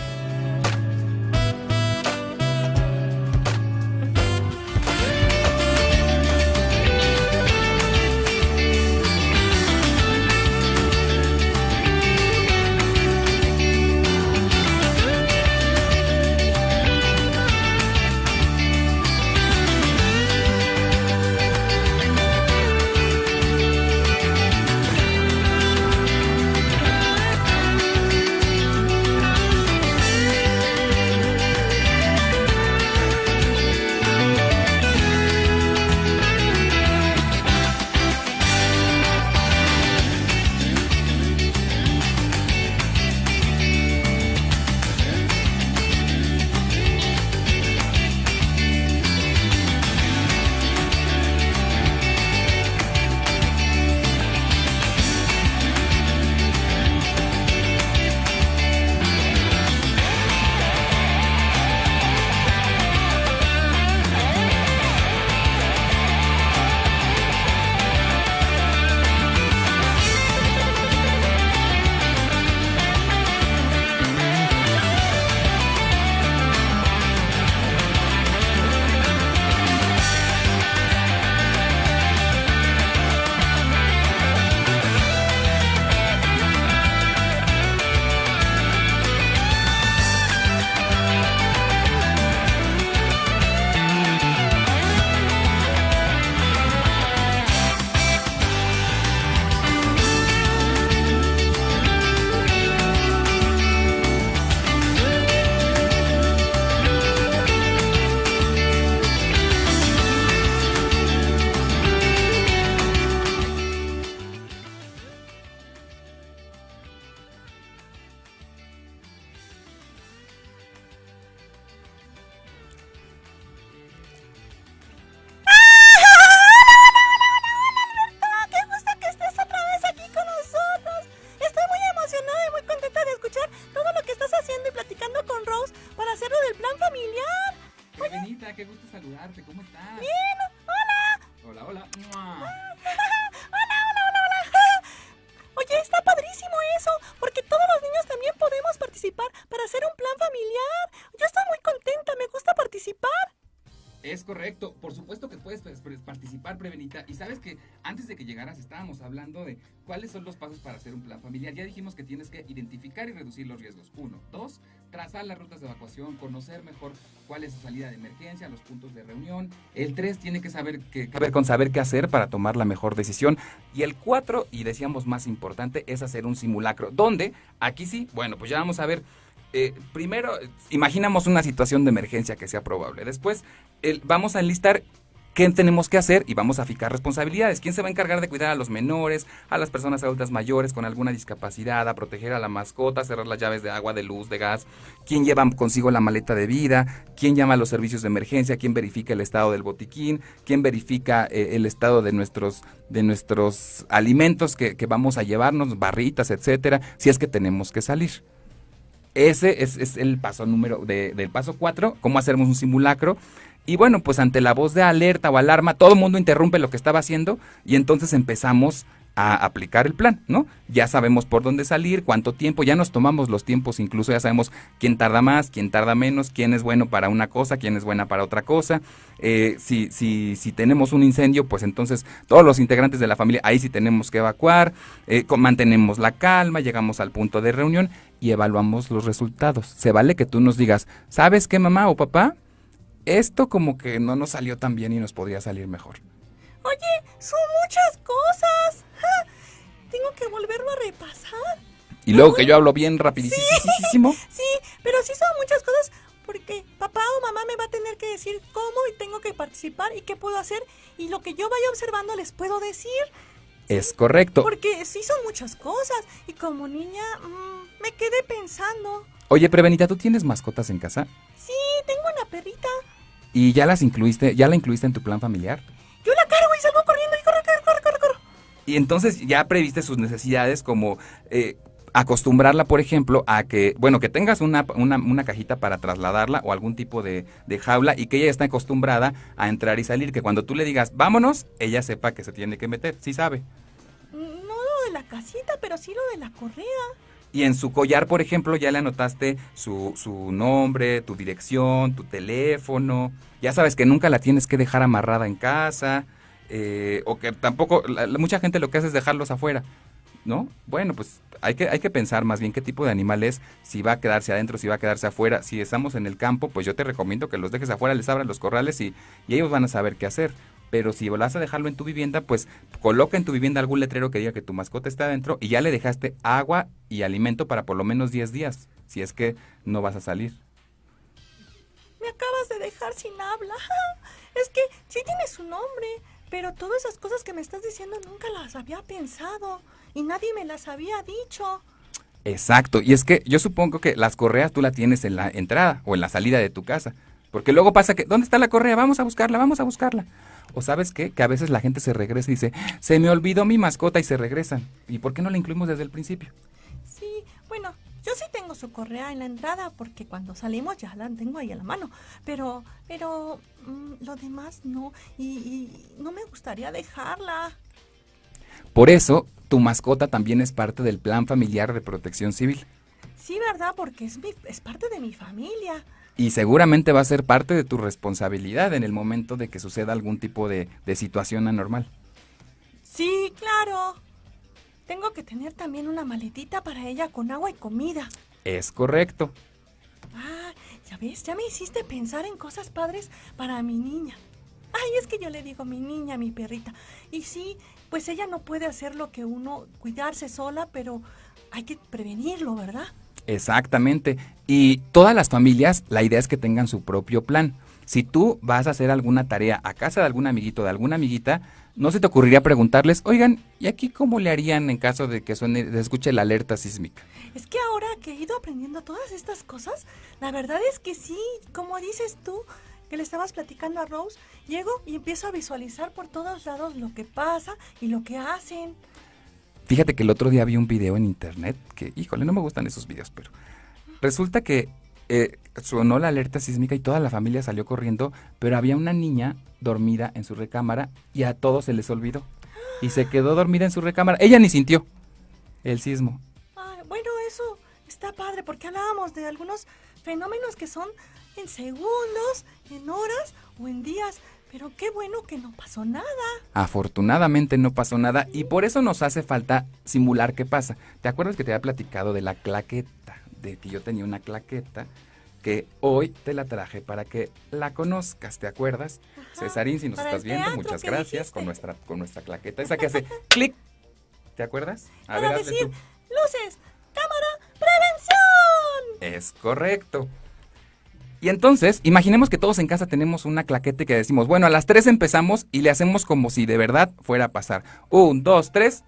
juntos para hacer lo del plan familiar. Prevenita, qué gusto saludarte, ¿cómo estás? Bien, Hola, hola. ¡Mua! Oye, está padrísimo eso, porque todos los niños también podemos participar para hacer un plan familiar. Yo estoy muy contenta, me gusta participar. Es correcto, por supuesto que puedes participar, Prevenita. Y sabes que antes de que llegaras estábamos hablando de cuáles son los pasos para hacer un plan familiar. Ya dijimos que tienes que identificar y reducir los riesgos. 1, 2, trazar las rutas de evacuación, conocer mejor cuál es su salida de emergencia, los puntos de reunión. El 3 tiene que saber qué hacer para tomar la mejor decisión. Y el 4, y decíamos más importante, es hacer un simulacro. ¿Dónde? Aquí sí, bueno, pues ya vamos a ver. Primero, imaginamos una situación de emergencia que sea probable. Después, vamos a enlistar qué tenemos que hacer y vamos a fijar responsabilidades. ¿Quién se va a encargar de cuidar a los menores, a las personas adultas mayores con alguna discapacidad, a proteger a la mascota, a cerrar las llaves de agua, de luz, de gas? ¿Quién lleva consigo la maleta de vida? ¿Quién llama a los servicios de emergencia? ¿Quién verifica el estado del botiquín? ¿Quién verifica el estado de nuestros alimentos que vamos a llevarnos, barritas, etcétera, si es que tenemos que salir? Ese es el paso del paso 4, cómo hacemos un simulacro. Y bueno, pues ante la voz de alerta o alarma, todo el mundo interrumpe lo que estaba haciendo y entonces empezamos a aplicar el plan, ¿no? Ya sabemos por dónde salir, cuánto tiempo, ya nos tomamos los tiempos, incluso ya sabemos quién tarda más, quién tarda menos, quién es bueno para una cosa, quién es buena para otra cosa. Si tenemos un incendio, pues entonces todos los integrantes de la familia, ahí sí tenemos que evacuar, mantenemos la calma, llegamos al punto de reunión y evaluamos los resultados. Se vale que tú nos digas, ¿sabes qué, mamá o papá? Esto como que no nos salió tan bien y nos podría salir mejor. Oye, son muchas cosas. Tengo que volverlo a repasar. Y luego que yo hablo bien rapidísimo. Sí, pero sí son muchas cosas porque papá o mamá me va a tener que decir cómo y tengo que participar y qué puedo hacer y lo que yo vaya observando les puedo decir. Es correcto. Porque sí son muchas cosas y como niña me quedé pensando. Oye, Prevenita, ¿tú tienes mascotas en casa? Sí, tengo una perrita. ¿Y ya la incluiste en tu plan familiar? Yo la cargo y salgo corriendo y corro. Y entonces ya previste sus necesidades como acostumbrarla, por ejemplo, a que tengas una cajita para trasladarla o algún tipo de jaula y que ella esté acostumbrada a entrar y salir, que cuando tú le digas, vámonos, ella sepa que se tiene que meter, ¿sí sabe? No lo de la casita, pero sí lo de la correa. Y en su collar, por ejemplo, ya le anotaste su nombre, tu dirección, tu teléfono. Ya sabes que nunca la tienes que dejar amarrada en casa, o que tampoco, mucha gente lo que hace es dejarlos afuera, ¿no? Bueno, pues hay que pensar más bien qué tipo de animal es, si va a quedarse adentro, si va a quedarse afuera. Si estamos en el campo, pues yo te recomiendo que los dejes afuera, les abras los corrales y ellos van a saber qué hacer. Pero si vas a dejarlo en tu vivienda, pues coloca en tu vivienda algún letrero que diga que tu mascota está adentro y ya le dejaste agua y alimento para por lo menos 10 días, si es que no vas a salir. Me acabas de dejar sin habla. Es que sí tiene su nombre, pero todas esas cosas que me estás diciendo nunca las había pensado y nadie me las había dicho. Exacto, y es que yo supongo que las correas tú las tienes en la entrada o en la salida de tu casa, porque luego pasa que, ¿dónde está la correa? Vamos a buscarla. O ¿sabes qué? Que a veces la gente se regresa y dice, se me olvidó mi mascota y se regresan. ¿Y por qué no la incluimos desde el principio? Sí, bueno, yo sí tengo su correa en la entrada porque cuando salimos ya la tengo ahí a la mano. Pero lo demás no, y no me gustaría dejarla. Por eso, tu mascota también es parte del plan familiar de protección civil. Sí, ¿verdad? Porque es parte de mi familia. Y seguramente va a ser parte de tu responsabilidad en el momento de que suceda algún tipo de situación anormal. Sí, claro. Tengo que tener también una maletita para ella con agua y comida. Es correcto. Ah, ya ves, ya me hiciste pensar en cosas padres para mi niña. Ay, es que yo le digo mi niña, mi perrita. Y sí, pues ella no puede hacer lo que uno, cuidarse sola, pero hay que prevenirlo, ¿verdad? Exactamente. Y todas las familias, la idea es que tengan su propio plan. Si tú vas a hacer alguna tarea a casa de algún amiguito o de alguna amiguita, ¿no se te ocurriría preguntarles, oigan, ¿y aquí cómo le harían en caso de que se escuche la alerta sísmica? Es que ahora que he ido aprendiendo todas estas cosas, la verdad es que sí, como dices tú, que le estabas platicando a Rose, llego y empiezo a visualizar por todos lados lo que pasa y lo que hacen. Fíjate que el otro día vi un video en internet que, híjole, no me gustan esos videos, pero resulta que sonó la alerta sísmica y toda la familia salió corriendo, pero había una niña dormida en su recámara y a todos se les olvidó. Y se quedó dormida en su recámara. Ella ni sintió el sismo. Ay, bueno, eso está padre, porque hablábamos de algunos fenómenos que son en segundos, en horas o en días. Pero qué bueno que no pasó nada. Afortunadamente no pasó nada y por eso nos hace falta simular qué pasa. ¿Te acuerdas que te había platicado de la claqueta? De que yo tenía una claqueta que hoy te la traje para que la conozcas, ¿te acuerdas? Ajá, Cesarín, si nos para estás el viendo, teatro muchas que gracias dijiste. con nuestra claqueta. Esa que hace clic. ¿Te acuerdas? Para hazle decir, tú. luces, cámara, prevención. Es correcto. Y entonces, imaginemos que todos en casa tenemos una claqueta que decimos, bueno, a las 3 empezamos y le hacemos como si de verdad fuera a pasar. 1, 2, 3.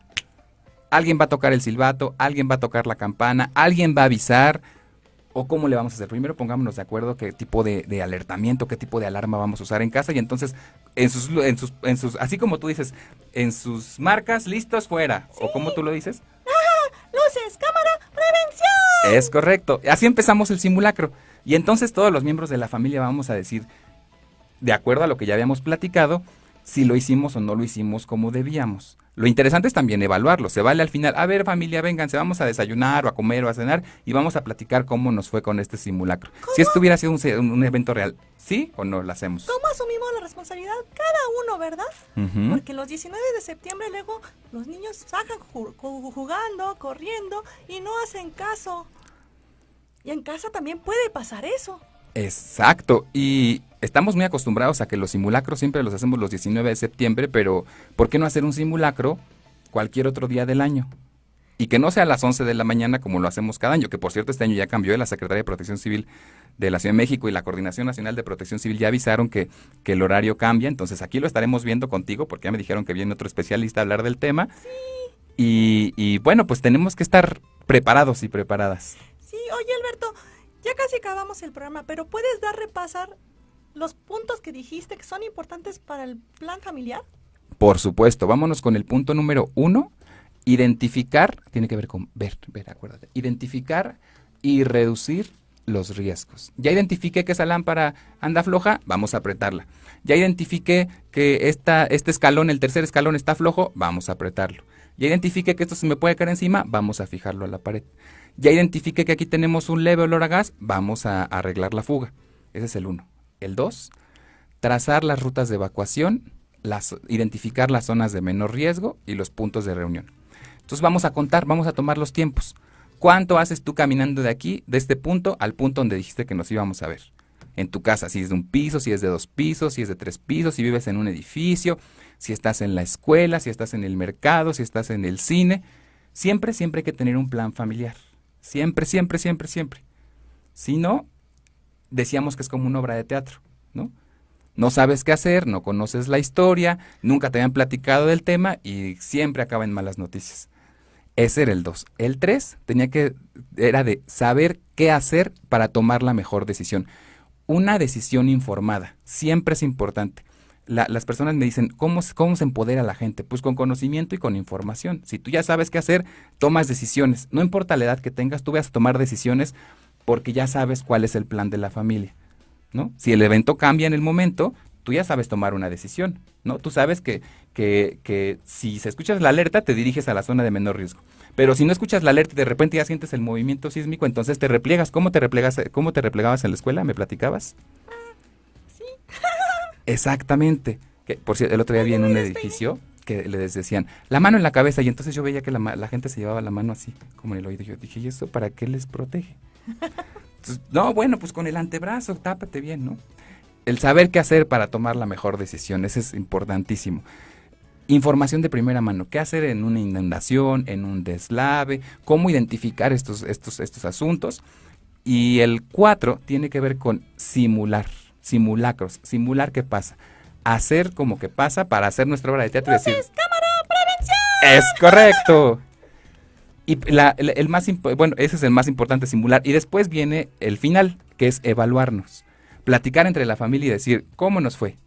Alguien va a tocar el silbato, alguien va a tocar la campana, alguien va a avisar. ¿O cómo le vamos a hacer? Primero pongámonos de acuerdo qué tipo de alertamiento, qué tipo de alarma vamos a usar en casa. Y entonces, en sus así como tú dices, en sus marcas, listos, fuera. ¿Sí? ¿O cómo tú lo dices? Luces, cámara, prevención. Es correcto. Así empezamos el simulacro. Y entonces todos los miembros de la familia vamos a decir, de acuerdo a lo que ya habíamos platicado, si lo hicimos o no lo hicimos como debíamos. Lo interesante es también evaluarlo. Se vale al final, a ver familia, vénganse, vamos a desayunar o a comer o a cenar y vamos a platicar cómo nos fue con este simulacro. ¿Cómo? Si esto hubiera sido un evento real, ¿sí o no lo hacemos? ¿Cómo asumimos la responsabilidad cada uno, verdad? Ujú. Porque los 19 de septiembre luego los niños sacan jugando, corriendo y no hacen caso. Y en casa también puede pasar eso. Exacto, y estamos muy acostumbrados a que los simulacros siempre los hacemos los 19 de septiembre, pero ¿por qué no hacer un simulacro cualquier otro día del año? Y que no sea a las 11 de la mañana como lo hacemos cada año, que por cierto este año ya cambió, la Secretaría de Protección Civil de la Ciudad de México y la Coordinación Nacional de Protección Civil ya avisaron que el horario cambia, entonces aquí lo estaremos viendo contigo porque ya me dijeron que viene otro especialista a hablar del tema. Sí. Y bueno, pues tenemos que estar preparados y preparadas. Sí, oye Alberto, ya casi acabamos el programa, pero ¿puedes repasar los puntos que dijiste que son importantes para el plan familiar? Por supuesto, vámonos con el punto número 1. Identificar, tiene que ver con ver, acuérdate. Identificar y reducir los riesgos. Ya identifiqué que esa lámpara anda floja, vamos a apretarla. Ya identifiqué que este escalón, el tercer escalón está flojo, vamos a apretarlo. Ya identifiqué que esto se me puede caer encima, vamos a fijarlo a la pared. Ya identifiqué que aquí tenemos un leve olor a gas, vamos a arreglar la fuga. Ese es el 1. El 2, trazar las rutas de evacuación, identificar las zonas de menor riesgo y los puntos de reunión. Entonces vamos a contar, vamos a tomar los tiempos. ¿Cuánto haces tú caminando de aquí, de este punto, al punto donde dijiste que nos íbamos a ver? En tu casa, si es de un piso, si es de 2 pisos, si es de 3 pisos, si vives en un edificio, si estás en la escuela, si estás en el mercado, si estás en el cine. Siempre hay que tener un plan familiar. Siempre. Si no, decíamos que es como una obra de teatro, ¿no? No sabes qué hacer, no conoces la historia, nunca te habían platicado del tema y siempre acaba en malas noticias. Ese era el 2. El 3 era de saber qué hacer para tomar la mejor decisión. Una decisión informada, siempre es importante. Las personas me dicen, ¿cómo se empodera la gente? Pues con conocimiento y con información. Si tú ya sabes qué hacer, tomas decisiones. No importa la edad que tengas, tú vas a tomar decisiones porque ya sabes cuál es el plan de la familia, ¿no? Si el evento cambia en el momento, tú ya sabes tomar una decisión, ¿no? Tú sabes que si se escuchas la alerta, te diriges a la zona de menor riesgo. Pero si no escuchas la alerta y de repente ya sientes el movimiento sísmico, entonces te repliegas. ¿Cómo te replegabas en la escuela? ¿Me platicabas? Sí. Exactamente. Que, por cierto, el otro día vi en un edificio que les decían, la mano en la cabeza, y entonces yo veía que la gente se llevaba la mano así, como en el oído. Yo dije, ¿y eso para qué les protege? Entonces, no, bueno, pues con el antebrazo, tápate bien, ¿no? El saber qué hacer para tomar la mejor decisión, eso es importantísimo. Información de primera mano, qué hacer en una inundación, en un deslave, cómo identificar estos asuntos. Y el 4 tiene que ver con simulacros, simular qué pasa. Hacer como que pasa para hacer nuestra obra de teatro y decir, ¡cámara, prevención! ¡es correcto! Y ese es el más importante, simular. Y después viene el final, que es evaluarnos. Platicar entre la familia y decir, ¿cómo nos fue?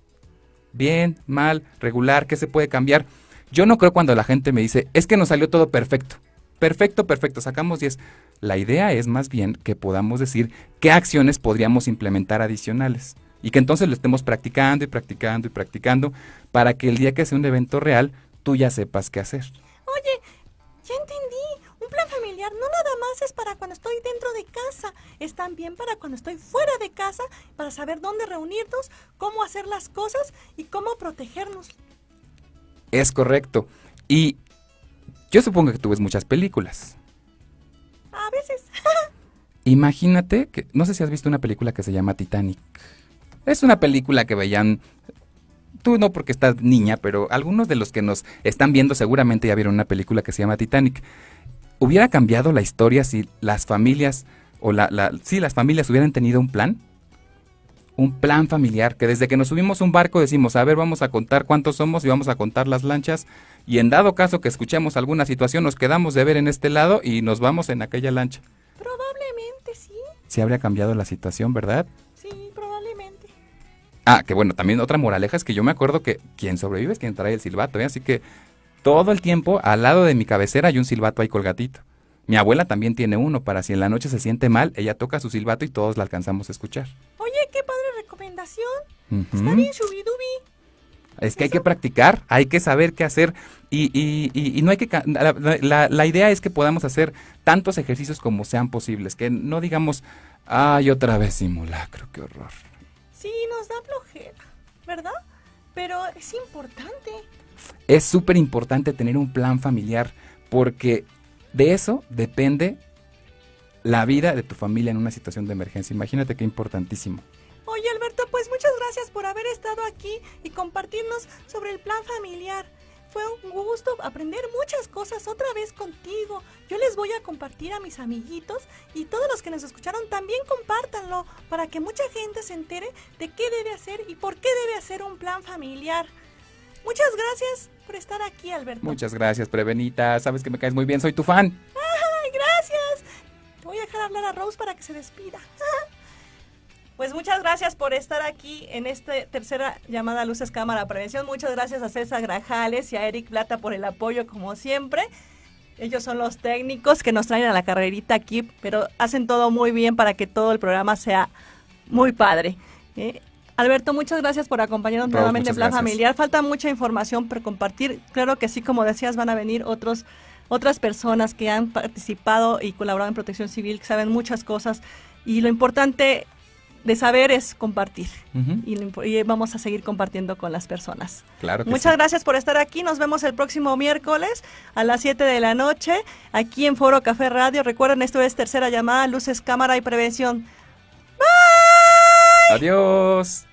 Bien, mal, regular, ¿qué se puede cambiar? Yo no creo cuando la gente me dice, es que nos salió todo perfecto. Perfecto, sacamos 10. La idea es más bien que podamos decir qué acciones podríamos implementar adicionales y que entonces lo estemos practicando y practicando y practicando para que el día que sea un evento real, tú ya sepas qué hacer. Oye, ya entendí. Un plan familiar no nada más es para cuando estoy dentro de casa, es también para cuando estoy fuera de casa, para saber dónde reunirnos, cómo hacer las cosas y cómo protegernos. Es correcto. Y yo supongo que tú ves muchas películas. A veces. Imagínate que, no sé si has visto una película que se llama Titanic. Es una película que veían, tú no porque estás niña, pero algunos de los que nos están viendo seguramente ya vieron una película que se llama Titanic. ¿Hubiera cambiado la historia si las familias, si las familias hubieran tenido un plan? Un plan familiar, que desde que nos subimos a un barco decimos, a ver, vamos a contar cuántos somos y vamos a contar las lanchas, y en dado caso que escuchemos alguna situación, nos quedamos de ver en este lado y nos vamos en aquella lancha. Probablemente sí. Sí habría cambiado la situación, ¿verdad? Sí, probablemente. Ah, que bueno, también otra moraleja es que yo me acuerdo que quien sobrevive es quien trae el silbato, ¿eh? Así que todo el tiempo al lado de mi cabecera hay un silbato ahí colgadito. Mi abuela también tiene uno para si en la noche se siente mal, ella toca su silbato y todos la alcanzamos a escuchar. Oye, qué padre recomendación. Ujú. Está bien, shubidubi. Es que hay que practicar, hay que saber qué hacer y no hay que... La idea es que podamos hacer tantos ejercicios como sean posibles, que no digamos, ay, otra vez simulacro, qué horror. Sí, nos da flojera, ¿verdad? Pero es importante. Es súper importante tener un plan familiar porque de eso depende la vida de tu familia en una situación de emergencia. Imagínate qué importantísimo. Oye, Alberto, pues muchas gracias por haber estado aquí y compartirnos sobre el plan familiar. Fue un gusto aprender muchas cosas otra vez contigo. Yo les voy a compartir a mis amiguitos y todos los que nos escucharon también compártanlo para que mucha gente se entere de qué debe hacer y por qué debe hacer un plan familiar. Muchas gracias por estar aquí, Alberto. Muchas gracias, Prevenita. Sabes que me caes muy bien, soy tu fan. ¡Ay, gracias! Te voy a dejar hablar a Rose para que se despida. Pues muchas gracias por estar aquí en esta tercera llamada Luces Cámara Prevención. Muchas gracias a César Grajales y a Eric Plata por el apoyo como siempre. Ellos son los técnicos que nos traen a la carrerita aquí, pero hacen todo muy bien para que todo el programa sea muy padre. Alberto, muchas gracias por acompañarnos Rose, nuevamente en muchas Plan gracias. Familiar. Falta mucha información por compartir. Claro que sí, como decías, van a venir otras personas que han participado y colaborado en Protección Civil, que saben muchas cosas. Y lo importante de saber es compartir. Uh-huh. Y vamos a seguir compartiendo con las personas. Claro que Muchas sí. gracias por estar aquí. Nos vemos el próximo miércoles a las 7 de la noche aquí en Foro Café Radio. Recuerden, esto es tercera llamada, Luces, Cámara y Prevención. Adiós.